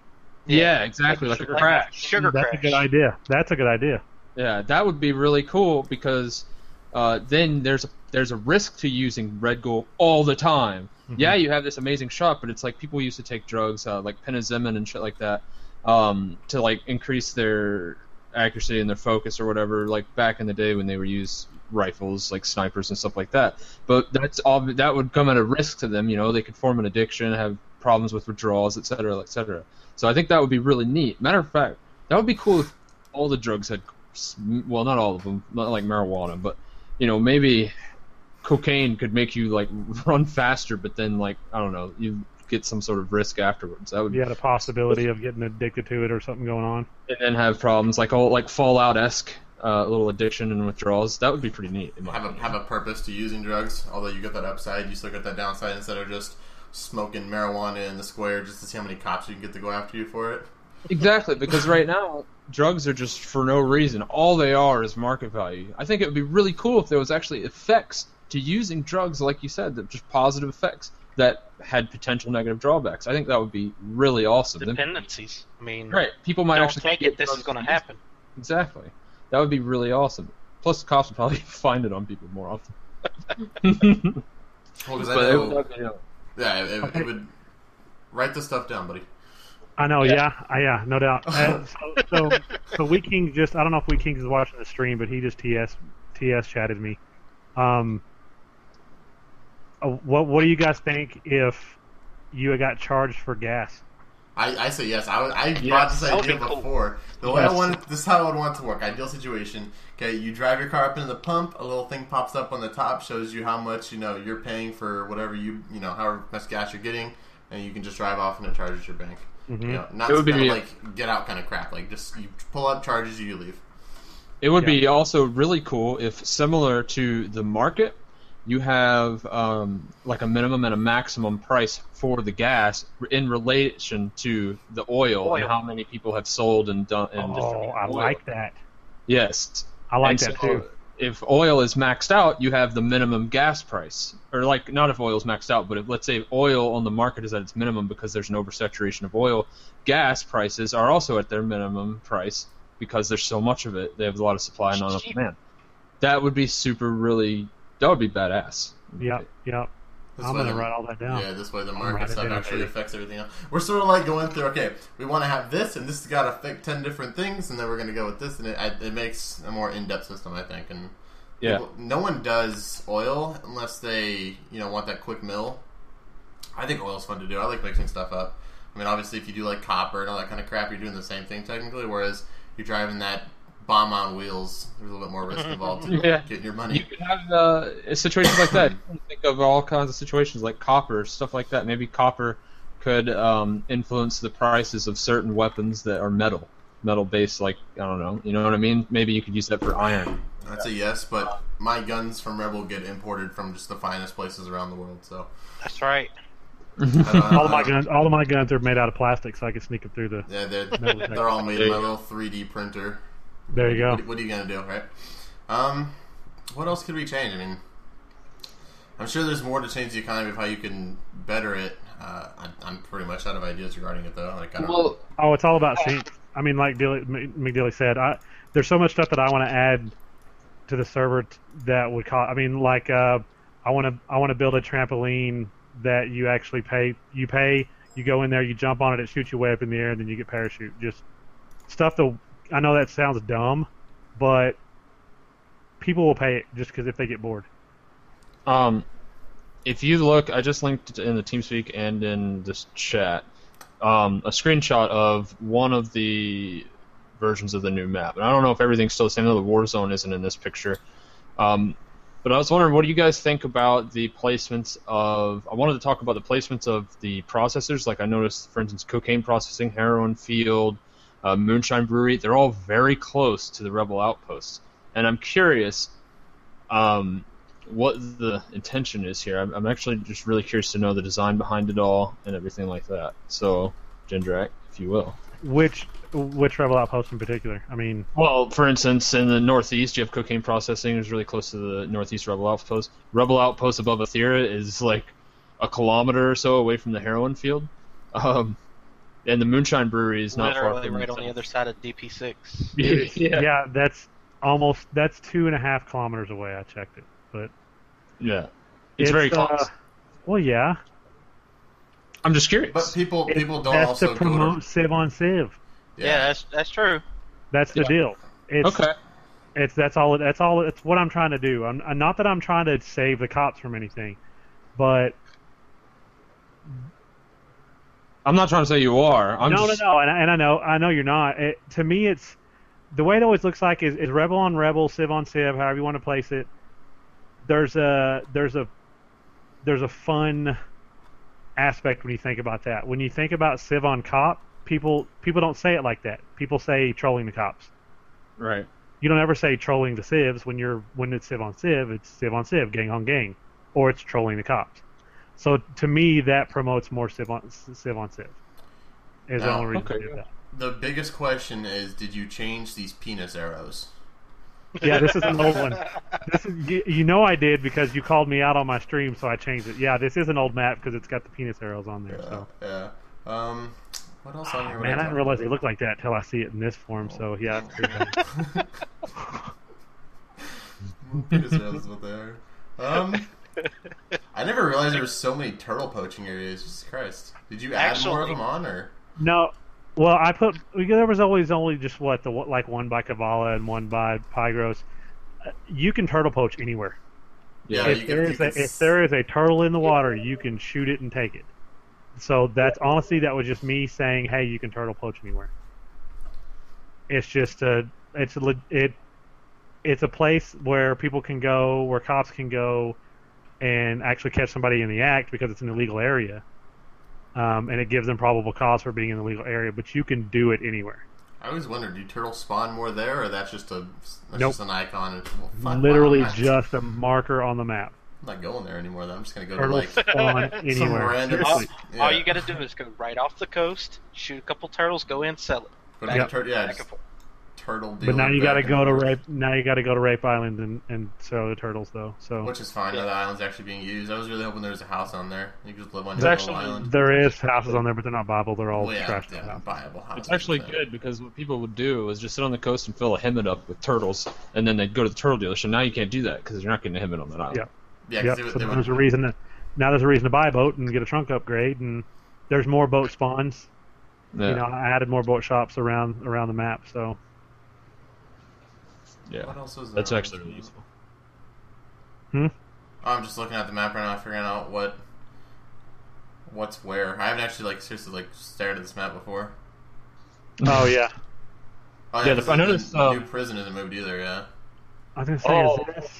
Yeah, exactly, like a crash. Sugar That's crash. a good idea. That's a good idea. Yeah, that would be really cool, because then there's a risk to using Red Goal all the time. Mm-hmm. Yeah, you have this amazing shot, but it's like people used to take drugs like penicillin and shit like that to like increase their accuracy and their focus or whatever, like back in the day when they would use rifles, like snipers and stuff like that. But that would come at a risk to them. You know, they could form an addiction, have problems with withdrawals, etc., etc. So I think that would be really neat. Matter of fact, that would be cool if all the drugs had, well, not all of them, not like marijuana, but, you know, maybe cocaine could make you like run faster, but then, like, I don't know, you get some sort of risk afterwards. That would, you had a possibility of getting addicted to it or something going on, and then have problems like Fallout-esque little addiction and withdrawals. That would be pretty neat. Have a purpose to using drugs. Although you get that upside, you still get that downside instead of just smoking marijuana in the square just to see how many cops you can get to go after you for it. Exactly, because right now drugs are just for no reason. All they are is market value. I think it would be really cool if there was actually effects to using drugs, like you said, that just positive effects that had potential negative drawbacks. I think that would be really awesome. Dependencies. I mean, right? People might don't actually take it. This is going to happen. Exactly. That would be really awesome. Plus, the cops would probably find it on people more often. Well, because I know, it would write this stuff down, buddy. I know, yeah, no doubt. So Wheat King I don't know if Wheat King is watching the stream, but he just TS chatted me. What do you guys think if you got charged for gas? I say yes. I brought this idea before. The way this is how I would want it to work. Ideal situation. Okay, you drive your car up into the pump. A little thing pops up on the top, shows you how much you're paying for whatever however much gas you're getting, and you can just drive off and it charges your bank. Mm-hmm. Not kind of like get out kind of crap. Like just you pull up, charges you, leave. It would be also really cool if, similar to the market, you have like a minimum and a maximum price for the gas in relation to the oil. And how many people have sold and done. I like that. Yes, I like that too. If oil is maxed out, you have the minimum gas price, or like not if oil is maxed out, but if let's say oil on the market is at its minimum because there's an oversaturation of oil, gas prices are also at their minimum price because there's so much of it. They have a lot of supply and not enough demand. That would be that would be badass. Yep. I'm going to write all that down. Yeah, this way the market stuff actually affects everything else. We're sort of like going through, okay, we want to have this, and this has got to affect 10 different things, and then we're going to go with this, and it makes a more in-depth system, I think. And no one does oil unless they want that quick mill. I think oil's fun to do. I like mixing stuff up. I mean, obviously, if you do like copper and all that kind of crap, you're doing the same thing technically, whereas you're driving that bomb on wheels, there's a little bit more risk involved in getting your money. You could have situations like that. Think of all kinds of situations like copper, stuff like that. Maybe copper could influence the prices of certain weapons that are metal-based, like, I don't know, you know what I mean? Maybe you could use that for iron. I'd say yes, but my guns from Rebel get imported from just the finest places around the world, so... That's right. All of my guns are made out of plastic, so I can sneak them through the... Yeah, they're all made in my little 3D printer. There you go. What are you going to do, right? What else could we change? I mean, I'm sure there's more to change the economy of how you can better it. I'm pretty much out of ideas regarding it, though. Like, it's all about sync. I mean, like McDilly said, there's so much stuff that I want to add to the server that would cost. I mean, like, I want to build a trampoline that you actually pay. You go in there, you jump on it, it shoots you way up in the air, and then you get parachute. Just stuff that... I know that sounds dumb, but people will pay it just because if they get bored. If you look, I just linked in the TeamSpeak and in this chat a screenshot of one of the versions of the new map. And I don't know if everything's still the same. I know the Warzone isn't in this picture. But I was wondering, what do you guys think about the placements of... I wanted to talk about the placements of the processors. Like I noticed, for instance, cocaine processing, heroin field... Moonshine Brewery, they're all very close to the Rebel outposts. And I'm curious what the intention is here. I'm actually just really curious to know the design behind it all and everything like that. So, Jendrak, if you will. Which Rebel outpost in particular? I mean... Well, for instance, in the northeast, you have cocaine processing. It's really close to the northeast Rebel outpost. Rebel outpost above Aethera is like a kilometer or so away from the heroin field. And the Moonshine Brewery is not far from right on the other side of DP6. Yeah, that's 2.5 kilometers away. I checked it, but it's very close. Well, yeah. I'm just curious. But people don't that's also to promote Civ on Civ. Yeah, that's true. That's the deal. Okay. That's all. It's what I'm trying to do. I'm not that I'm trying to save the cops from anything, but. I'm not trying to say you are. No, and I know you're not. To me, it's the way it always looks like is Rebel on Rebel, Civ on Civ, however you want to place it. There's a fun aspect when you think about that. When you think about Civ on Cop, people don't say it like that. People say trolling the cops. Right. You don't ever say trolling the Civs when it's Civ on Civ. It's Civ on Civ, gang on gang, or it's trolling the cops. So to me, that promotes more Civ on Civ. Is the only reason I did that. The biggest question is, did you change these penis arrows? Yeah, this is an old one. I did because you called me out on my stream, so I changed it. Yeah, this is an old map because it's got the penis arrows on there. Yeah. What else on here? Man, I didn't realize they look like that until I see it in this form. So yeah, it's pretty bad. Penis arrows is what they are. I never realized there were so many turtle poaching areas. Jesus Christ! Did you add more of them on, or no? Well, there was always only just one by Kavala and one by Pygros. you can turtle poach anywhere. Yeah, If there is a turtle in the water, you can shoot it and take it. So that's honestly, that was just me saying, hey, you can turtle poach anywhere. It's just it's a place where people can go, where cops can go, and actually catch somebody in the act because it's an illegal area, and it gives them probable cause for being in the legal area. But you can do it anywhere. I always wondered, do turtles spawn more there, or that's just Nope. just an icon? Well, Literally wow, just a marker on the map. I'm not going there anymore. Though. I'm just gonna go Turtles to like spawn some anywhere. random. Seriously. All you got to do is go right off the coast, shoot a couple turtles, go in, sell it. But Back- yeah, back just and forth. turtle deal. But now you got to go to Rape. Now you got to go to Rape Island and sell the turtles, though. So Which is fine. Yeah. Now the island's actually being used. I was really hoping there was a house on there. You could just live on It's your actually- little island. there is houses on there, but they're not viable. They're all Well, yeah, trash. yeah, viable house. It's actually good because what people would do is just sit on the coast and fill a Hemet up with turtles, and then they'd go to the turtle dealership. Now you can't do that because you're not getting a Hemet on that island. Yeah. Yeah, Yep. because So now there's a reason to buy a boat and get a trunk upgrade, and there's more boat spawns. Yeah. You know, I added more boat shops around the map. So Yeah. What else was there? That's actually really useful. I'm just looking at the map right now, figuring out what's where. I haven't actually seriously stared at this map before. oh yeah, Oh Yeah, because I noticed, the new prison isn't moved either. Yeah. I was gonna say, Oh. is this?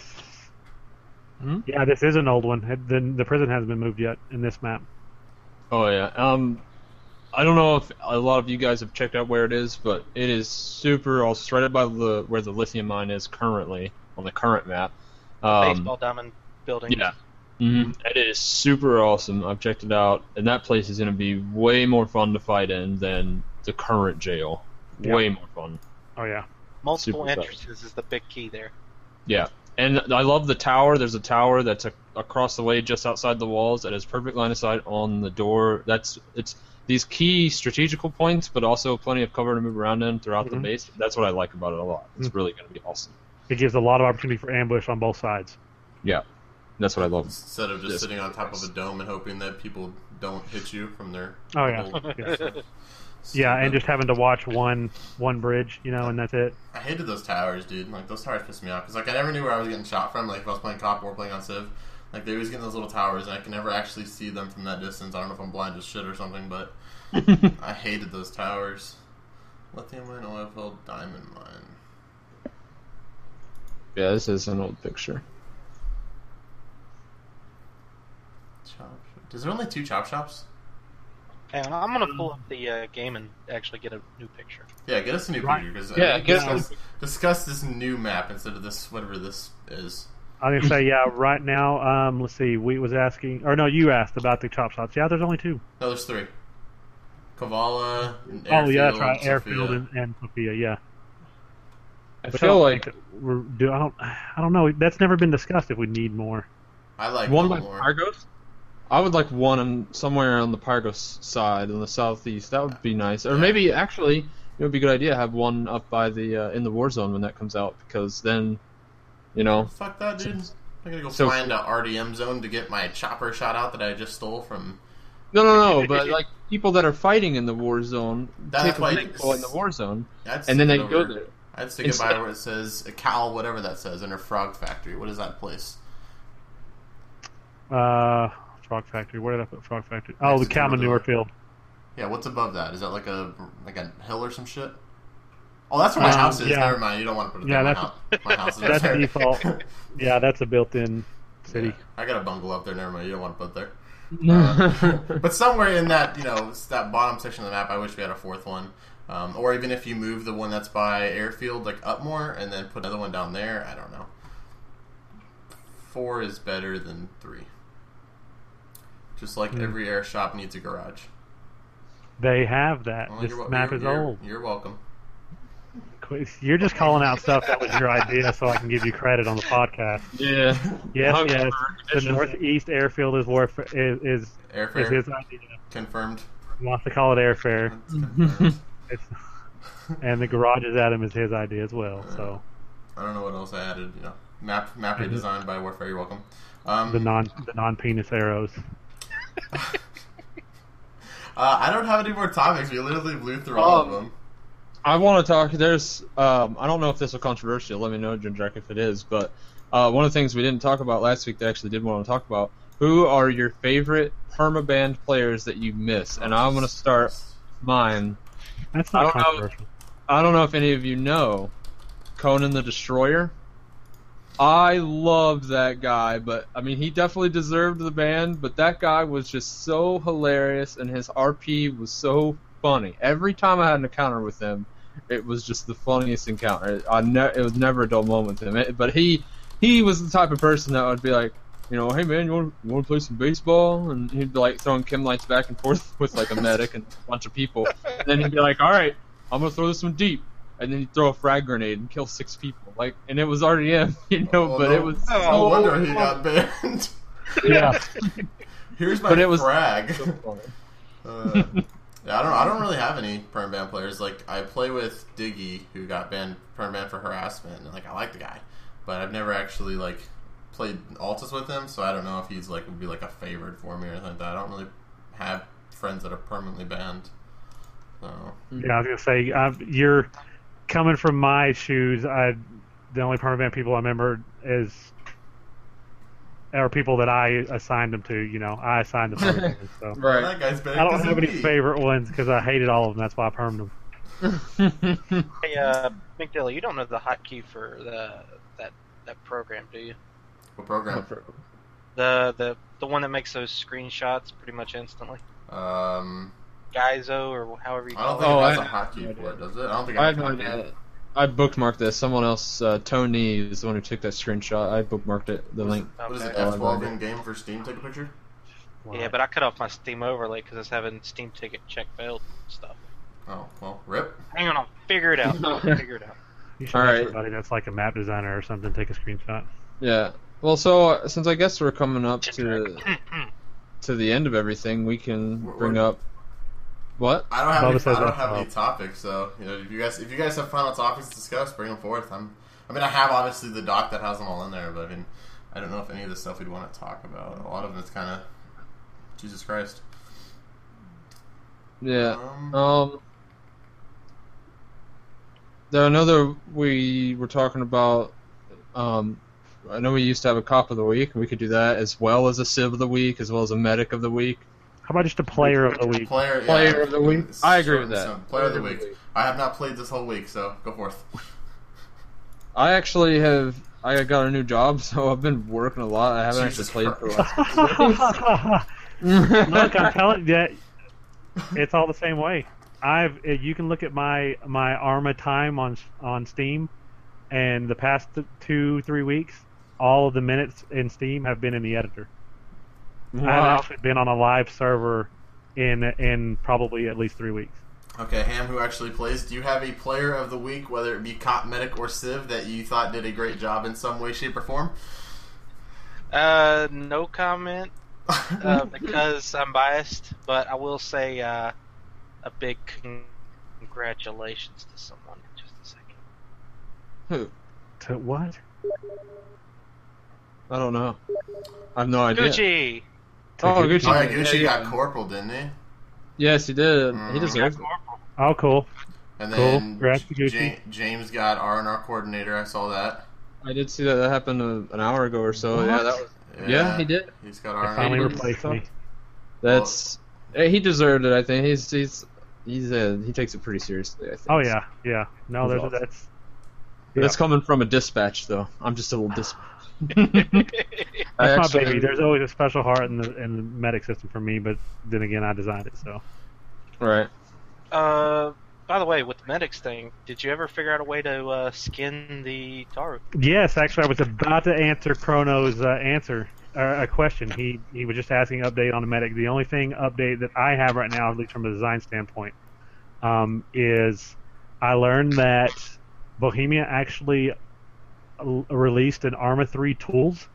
Hmm? Yeah, this is an old one. The prison hasn't been moved yet in this map. Oh yeah. I don't know if a lot of you guys have checked out where it is, but it is super. Also, right by where the lithium mine is currently on the current map. Baseball diamond building. Yeah. Mm-hmm. It is super awesome. I've checked it out, and that place is going to be way more fun to fight in than the current jail. Yeah. Way more fun. Oh yeah, Multiple Super entrances is the big key there. Yeah. And I love the tower. There's a tower that's across the way, just outside the walls, that has perfect line of sight on the door. It's these key strategical points, but also plenty of cover to move around in throughout the base. That's what I like about it a lot. It's really going to be awesome. it gives a lot of opportunity for ambush on both sides. Yeah, that's what I love. Instead of just Yes. sitting on top of a dome and hoping that people don't hit you from their. Oh yeah, little- yeah. Yeah, and just having to watch one bridge, and that's it. I hated those towers, dude. Those towers pissed me off because I never knew where I was getting shot from. If I was playing cop or playing on Civ, they always get in those little towers, and I can never actually see them from that distance. I don't know if I'm blind as shit or something, but I hated those towers. Lithium mine, oil field, diamond mine. Yeah, this is an old picture. Chop shop. Is there only 2 chop shops? And I'm gonna pull up the game and actually get a new picture. Yeah, get us a new Right. picture because Yeah, get us discuss this new map instead of this whatever this is. I was gonna say, yeah, right now, let's see, we was asking, or no, you asked about the chop shops. Yeah, there's only 2. No, there's 3. Kavala, Oh yeah, that's Airfield, right, Sophia. Airfield and Sophia, yeah. I But feel I like don't think that I don't know. That's never been discussed. If we need more, I like one one by more. Pargos. I would like one somewhere on the Pargos side in the southeast. That would be nice. Or maybe actually, it would be a good idea to have one up by the in the war zone when that comes out, because then, Fuck that, dude. I'm gonna go So- fly into RDM zone to get my chopper shot out that I just stole from. No, but like people that are fighting in the war zone That's take a why- vehicle in the war zone, I'd and then they stick it go over- there. I'd stick it by where it says a cow, whatever that says, under Frog Factory. What is that place? Frog Factory. Where did I put Frog Factory? Oh, Next the to cow Turtle manure Door. field. Yeah, what's above that? Is that like a hill or some shit? Oh, that's where my house is. yeah. Never mind. You don't want to put it Yeah, there. that's- My house is That's there. default. Yeah, that's a built-in city. Yeah, I got a bungalow up there. Never mind. You don't want to put it there. But somewhere in that, that bottom section of the map, I wish we had a 4th one. Or even if you move the one that's by Airfield up more and then put another one down there, I don't know. 4 is better than 3. Just like every air shop needs a garage. They have that. Well, This you're wel- map you're- is you're- old. You're welcome. You're just calling out stuff that was your idea, so I can give you credit on the podcast. Yeah. Yes. The Northeast Airfield is Airfare his idea. confirmed. He wants to call it airfare. It's confirmed. And the garage is Adam is his idea as well. So I don't know what else I added. Map redesigned by Warfare. You're welcome. the non-penis arrows. I don't have any more topics. We literally blew through all of them. I want to talk. There's, I don't know if this is controversial. Let me know, Jindrak, if it is. But one of the things we didn't talk about last week that I actually did want to talk about. Who are your favorite permabanned players that you miss? And I'm going to start mine. That's not controversial. I don't know if any of you know Conan the Destroyer. I loved that guy, but I mean, he definitely deserved the ban. But that guy was just so hilarious, and his RP was so funny. Every time I had an encounter with him, it was just the funniest encounter. It was never a dull moment with him. But he was the type of person that would be like, you know, hey man, you want to play some baseball? And he'd be like throwing chem lights back and forth with like a medic and a bunch of people. And then he'd be like, all right, I'm gonna throw this one deep. And then he'd throw a frag grenade and kill 6 people. Like, and it was already him, you know. But it was. No wonder he got banned. Yeah. Here's my frag. Yeah, I don't really have any perm ban players. Like, I play with Diggy, who got perm banned for harassment, and like I like the guy, but I've never actually like played Altus with him, so I don't know if he's like would be like a favorite for me or anything like that. I don't really have friends that are permanently banned. So. Yeah, I was gonna say you're coming from my shoes. The only permanent people I remember are people that I assigned them to. You know, I assigned them to them. So. Right. That guy's banned. I don't have any favorite ones because I hated all of them. That's why I permed them. Hey, McDilly, you don't know the hotkey for that program, do you? What program? The one that makes those screenshots pretty much instantly. Gaizo or however you call it. I don't think it has a hotkey for it, does it? I don't think I have no idea. I bookmarked this. Someone else, Tony, is the one who took that screenshot. I bookmarked it. The link. What is it? F12 in game for Steam? Take a picture. Wow. Yeah, but I cut off my Steam overlay because I was having Steam ticket check failed stuff. Oh well, rip. Hang on, I'll figure it out. You should have somebody that's like a map designer or something take a screenshot. Yeah. Well, so since I guess we're coming up to the end of everything, we can bring up. What? I don't have any topics, so you know, if you guys have final topics to discuss, bring them forth. I have obviously the doc that has them all in there, but I don't know if any of the stuff we'd want to talk about. A lot of it's kind of Jesus Christ. Yeah. I know that we were talking about. I know we used to have a cop of the week, and we could do that as well as a civ of the week, as well as a medic of the week. How about just a player of the week? Player of the week. I agree with that. Player of the week. I have not played this whole week, so go forth. I actually have. I got a new job, so I've been working a lot. I haven't actually played for the last. Look, I'm telling you, it's all the same way. You can look at my Arma time on Steam, and the past 2-3 weeks, all of the minutes in Steam have been in the editor. Wow. I've actually been on a live server in probably at least 3 weeks. Okay, Ham, who actually plays, do you have a player of the week, whether it be cop, medic, or civ, that you thought did a great job in some way, shape, or form? No comment, because I'm biased, but I will say a big congratulations to someone in just a second. Who? To what? I don't know. I have no idea. Gucci! Gucci. Oh, yeah, Gucci got corporal, didn't he? Yes, he did. He deserves it. Oh, cool. And then Congrats to Gucci. James got R&R coordinator. I saw that. I did see that. That happened an hour ago or so. What? Yeah, that was. Yeah, he did. He's got R&R. Finally replaced me. That's. He deserved it. I think he takes it pretty seriously. I think. Oh yeah. No, that's coming from a dispatch though. I'm just a little dispatch. That's my baby. There's always a special heart in the medic system for me, but then again, I designed it, so. Right. By the way, with the medics thing, did you ever figure out a way to skin the Taru? Yes, actually, I was about to answer Chrono's a question. He was just asking update on the medic. The only update that I have right now, at least from a design standpoint, is I learned that Bohemia actually released an Arma 3 tools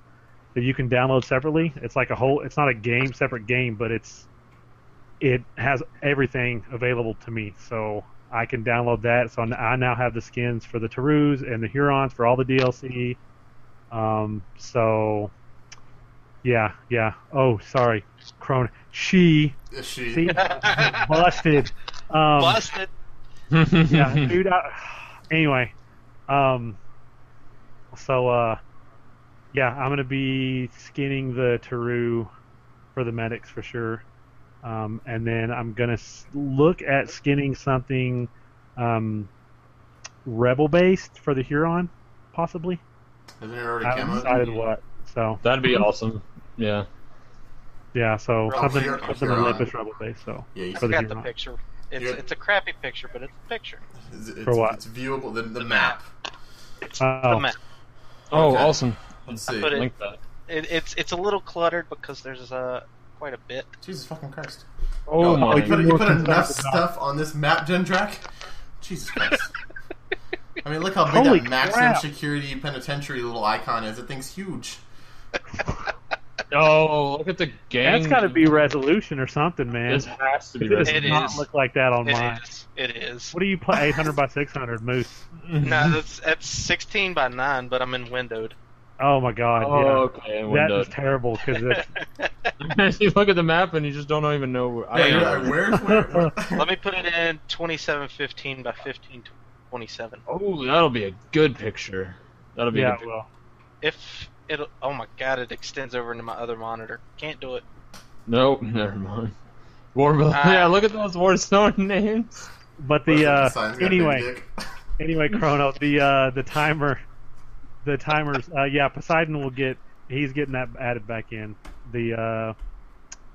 that you can download separately. It's like it's not a separate game, but it has everything available to me. So I can download that. So I now have the skins for the Tarus and the Hurons for all the DLC. So yeah. Oh, sorry. See, busted. Busted. Yeah, dude. Anyway, so yeah, I'm gonna be skinning the Taru for the medics for sure, and then I'm gonna look at skinning something rebel based for the Huron, possibly. Isn't it already I haven't camo? decided what. So That'd be awesome. Yeah. yeah, so something Huron. Olympus rebel based. So Yeah, you I for the got the Huron. picture. It's Yeah. it's a crappy picture, but it's a picture. For what? It's viewable. The map. The Oh, map. Oh, Okay. awesome. Let's see. put it- Link that. It's a little cluttered because there's quite a bit. Jesus fucking Christ. Oh, my. You put more enough concerned stuff on this map, Jendrak? Jesus Christ. I mean, look how big Holy that maximum crap. security penitentiary little icon is. That thing's huge. Oh, look at the gang. that's got to be resolution or something, man. This has to be It does resolution. It not is. look like that on mine. It is. What do you play? 800 by 600 Moose. No, that's 16 by 9, but I'm in windowed. Oh my god. Oh, yeah. okay. That Window. is terrible because You look at the map and you just don't even know where. I Yeah, don't you're know. like, where? Let me put it in 2715 by 1527. Oh, that'll be a good picture. That'll be. yeah, a good well, If it'll, oh my god, it extends over into my other monitor. Can't do it. Nope, never mind. Warbill. Ah. Yeah, look at those Warstone names. but What's the up, sign's got a big anyway, dick? anyway, Chrono, the timers. Yeah, Poseidon will he's getting that added back in the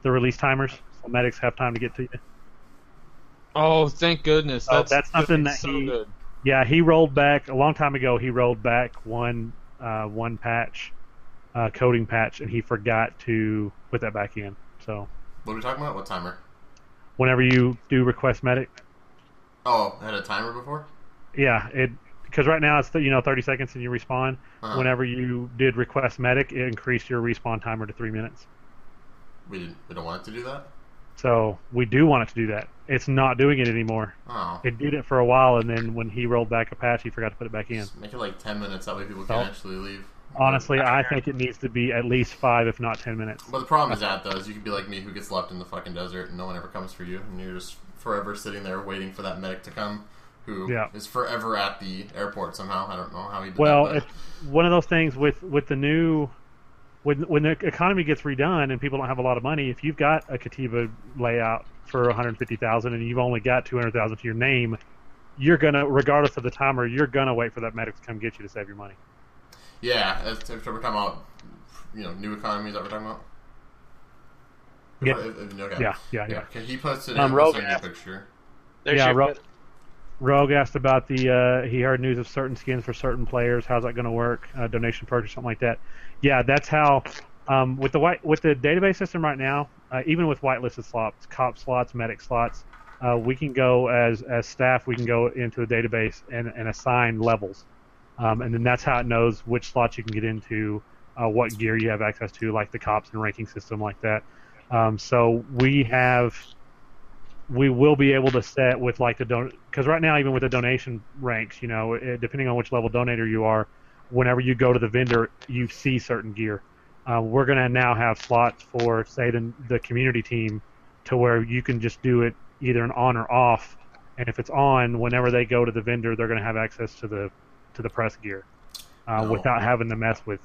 release timers. So medics have time to get to you. Oh, thank goodness. Oh, That's, that's something good. that so he- good. Yeah, he rolled back a long time ago. He rolled back one patch, coding patch, and he forgot to put that back in. So What are we talking about? What timer? whenever you do request medic, Oh, I had a timer before? yeah, because right now it's 30 seconds and you respawn. Uh-huh. Whenever you did request medic, it increased your respawn timer to 3 minutes. We don't want it to do that? So we do want it to do that. It's not doing it anymore. Oh. It did it for a while, and then when he rolled back a patch, he forgot to put it back in. Just make it like 10 minutes, that way people can Oh. actually leave. Honestly, I think it needs to be at least 5, if not 10 minutes. But the problem is that, though, is you could be like me who gets left in the fucking desert and no one ever comes for you, and you're just forever sitting there waiting for that medic to come, who Yeah. is forever at the airport somehow. I don't know how he did Well, that. it's one of those things with the new when the economy gets redone and people don't have a lot of money. If you've got a Katiba layout for 150,000 and you've only got 200,000 to your name, you're gonna, regardless of the timer, you're gonna wait for that medic to come get you to save your money. Yeah, if we're talking about, new economy, is that what we're talking about? Yeah. Okay. Yeah. Okay, he posted Rogue a asked- picture. There's Yeah, your Rogue asked about the he heard news of certain skins for certain players. How's that going to work? Donation purchase, something like that. Yeah, that's how. With the database system right now, even with whitelisted slots, cop slots, medic slots, we can go as staff. We can go into the database and assign levels, and then that's how it knows which slots you can get into, what gear you have access to, like the cops and ranking system like that. So we will be able to set with like because right now even with the donation ranks, depending on which level donator you are, whenever you go to the vendor, you see certain gear. We're gonna now have slots for say the community team, to where you can just do it either an on or off, and if it's on, whenever they go to the vendor, they're gonna have access to the press gear, without having to mess with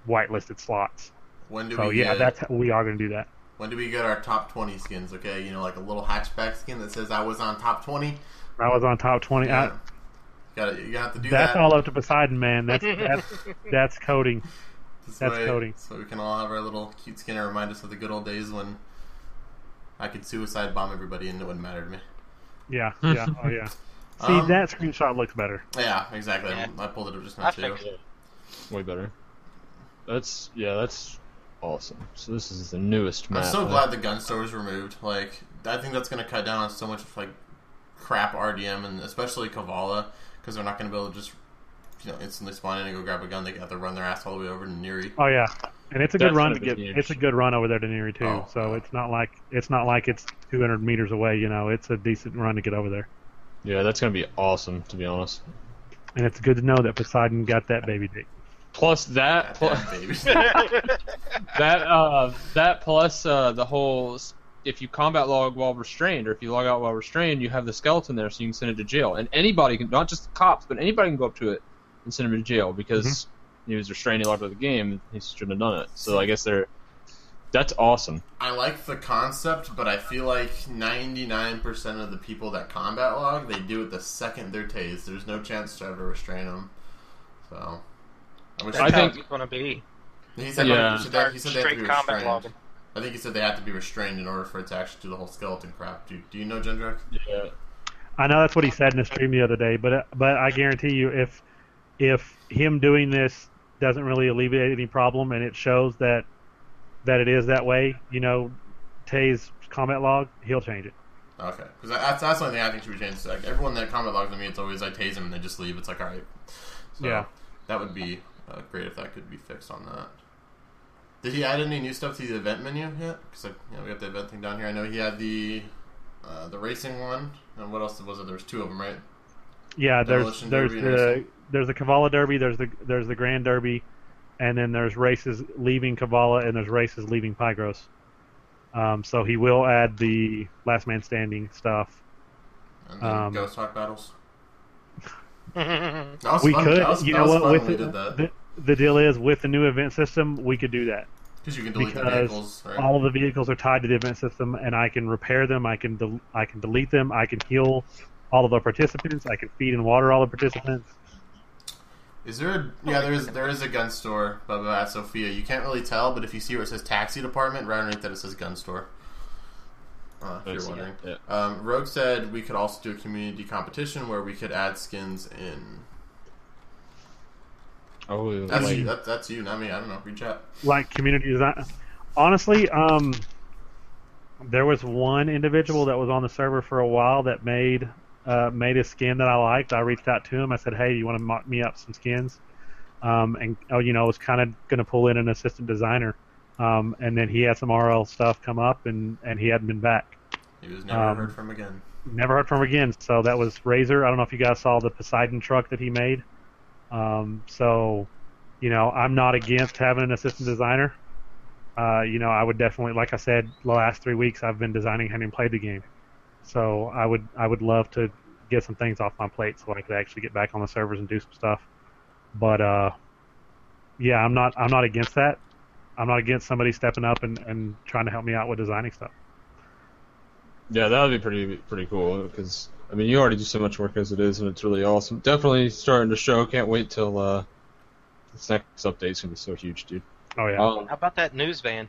whitelisted slots. When do So we get, we are gonna do that. when do we get our top 20 skins? Okay, like a little hatchback skin that says I was on top 20. I was on top 20. Yeah. You have to do That's that. all up to Poseidon, man. That's coding. That's coding. So we can all have our little cute skin and remind us of the good old days when I could suicide bomb everybody and it wouldn't matter to me. Yeah. Oh yeah. See, that screenshot looks better. Yeah, exactly. Yeah. I pulled it up just now I too. fixed it. Way better. That's awesome. So this is the newest map. I'm so glad the gun store was removed. Like, I think that's going to cut down on so much crap RDM, and especially Kavala, because they're not going to be able to just instantly spawn in and go grab a gun. They have to run their ass all the way over to Neri. Oh yeah, and it's a good That's run gonna to be get. huge. It's a good run over there to Neri too. Oh. So it's not like it's 200 meters away. It's a decent run to get over there, Yeah, that's gonna be awesome, to be honest. and it's good to know that Poseidon got that baby dick. Plus that, Damn, baby. that plus the whole if you combat log while restrained, or if you log out while restrained, you have the skeleton there, so you can send it to jail. And anybody can, not just the cops, but anybody can go up to it and send him to jail because he was restrained, he logged out of the game, and he shouldn't have done it. So I guess that's awesome. I like the concept, but I feel like 99% of the people that combat log, they do it the second they're tased. There's no chance to ever restrain them. So I think it's going to be. He said, Yeah. he said they have to Straight be combat restrained. logging. I think he said they have to be restrained in order for it to actually do the whole skeleton crap. Do you know, Jendrak? Yeah. I know that's what he said in the stream the other day, but I guarantee you, if him doing this doesn't really alleviate any problem, and it shows that it is that way, Tay's combat log, he'll change it. Okay, because that's the only thing I think should be changed. Like, everyone that combat logs to me, it's always I tase them and they just leave. It's like, all right. So Yeah. that would be great if that could be fixed on that. Did he add any new stuff to the event menu yet? Because we got the event thing down here. I know he had the racing one, and what else was it? There was two of them, right? Yeah, Demolition there's Derby and the Kavala Derby, there's the Grand Derby, and then there's races leaving Kavala and there's races leaving Pygros. So he will add the last man standing stuff. And then Ghost Hawk battles. That was We fun. could, That was, you that know was what? fun With when we did that. the deal is with the new event system, we could do that. Because you can delete the Because vehicles, right? all of the vehicles are tied to the event system, and I can repair them. I can delete them. I can heal all of the participants. I can feed and water all the participants. Is there there is a gun store, Bubba, at Sophia. You can't really tell, but if you see where it says taxi department, right underneath that it says gun store. If you're wondering. Yeah. Rogue said we could also do a community competition where we could add skins in. Oh, That's like, you. That's you, not me. I don't know. Reach out. Like community design. Honestly, there was one individual that was on the server for a while that made a skin that I liked. I reached out to him. I said, "Hey, you want to mock me up some skins?" And I was kind of going to pull in an assistant designer. And then he had some RL stuff come up, and he hadn't been back. He was never heard from again. Never heard from him again. So that was Razor. I don't know if you guys saw the Poseidon truck that he made. So, I'm not against having an assistant designer. I would definitely, like I said, the last 3 weeks I've been designing, having played the game. So I would love to get some things off my plate so I could actually get back on the servers and do some stuff. But yeah, I'm not against that. I'm not against somebody stepping up and trying to help me out with designing stuff. yeah, that would be pretty cool because you already do so much work as it is, and it's really awesome. Definitely starting to show. Can't wait till this next update's gonna be so huge, dude. Oh yeah. How about that news van?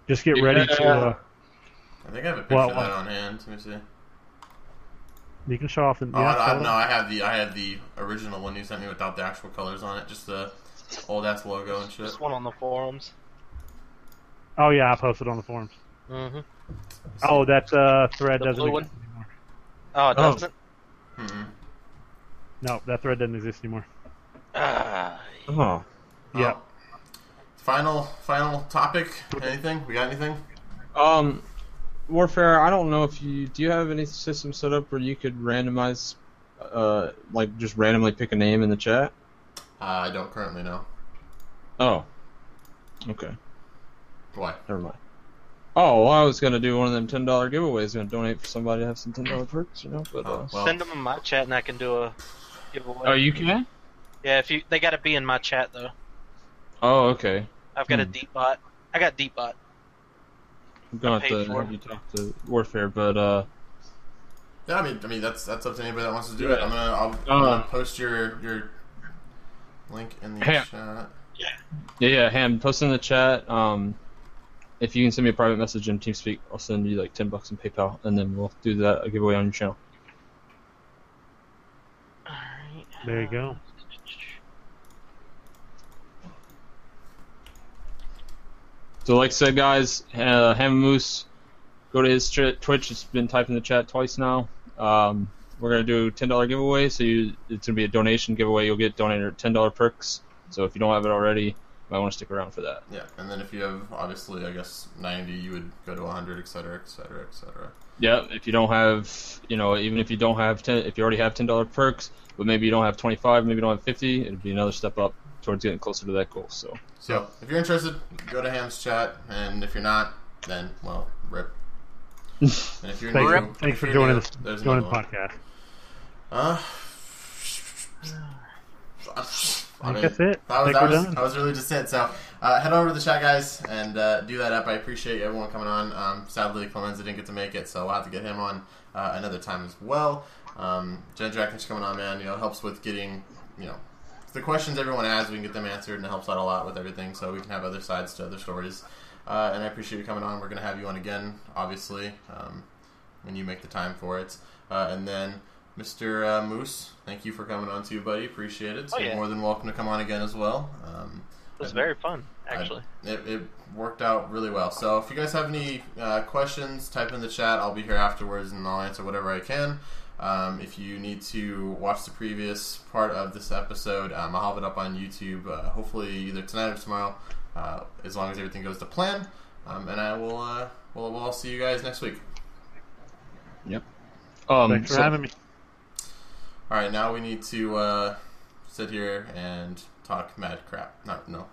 Just get ready to. I think I have a picture of that on hand. Let me see. You can show off the. No, I have the original one you sent me without the actual colors on it, just the old ass logo and shit. This one on the forums. Oh yeah, I posted on the forums. Mm-hmm. Oh, that thread The doesn't blue exist anymore. Oh, it doesn't? Mm-hmm. No, that thread doesn't exist anymore. Oh, Yeah. Final topic. Anything? We got anything? Warfare. I don't know if do you have any system set up where you could randomize, like just randomly pick a name in the chat? I don't currently know. Oh, okay. Why? Never mind. Oh, well, I was gonna do one of them $10 giveaways. Gonna donate for somebody to have some $10 perks, But well, Send them in my chat and I can do a giveaway. oh, you can? Yeah, they got to be in my chat though. Oh, okay. I've got a deep bot. I got deep bot. I'm going paid to for have you talk to Warfare, but yeah, I mean that's up to anybody that wants to do it. I'm gonna post your link in the chat. yeah, Ham, post in the chat. If you can send me a private message in TeamSpeak, I'll send you like $10 in PayPal, and then we'll do that a giveaway on your channel. Alright. There you go. So, like I said, guys, Ham Moose, go to his Twitch. It's been typed in the chat twice now. We're gonna do a $10 giveaway. So it's gonna be a donation giveaway. You'll get donated $10 perks. So if you don't have it already, you might want to stick around for that. Yeah, and then if you have, obviously, I guess 90, you would go to 100, etc., etc., etc. Yeah, if you don't have, even if you don't have if you already have $10 perks, but maybe you don't have 25, maybe you don't have 50, it'd be another step up towards getting closer to that goal. So if you're interested, go to Ham's chat, and if you're not, then, well, rip. And if you're new, Thanks for if you're joining new, the there's joining the another podcast. one. I think that's it. That was, I think that, we're was, done. that was really just it. So head over to the chat, guys, and do that up. I appreciate everyone coming on. Sadly, Clemenza didn't get to make it, so we'll have to get him on another time as well. Jendrak, thanks for coming on, man. It helps with getting, the questions everyone has, we can get them answered, and it helps out a lot with everything, so we can have other sides to other stories. And I appreciate you coming on. We're going to have you on again, obviously, when you make the time for it. And then Mr. Moose, thank you for coming on too, buddy. Appreciate it. So you're more than welcome to come on again as well. It was very fun, actually. It worked out really well. So if you guys have any questions, type in the chat. I'll be here afterwards, and I'll answer whatever I can. If you need to watch the previous part of this episode, I'll have it up on YouTube, hopefully either tonight or tomorrow, as long as everything goes to plan. And I will we'll all see you guys next week. Yep. Thanks for having me. All right, now we need to sit here and talk mad crap. No.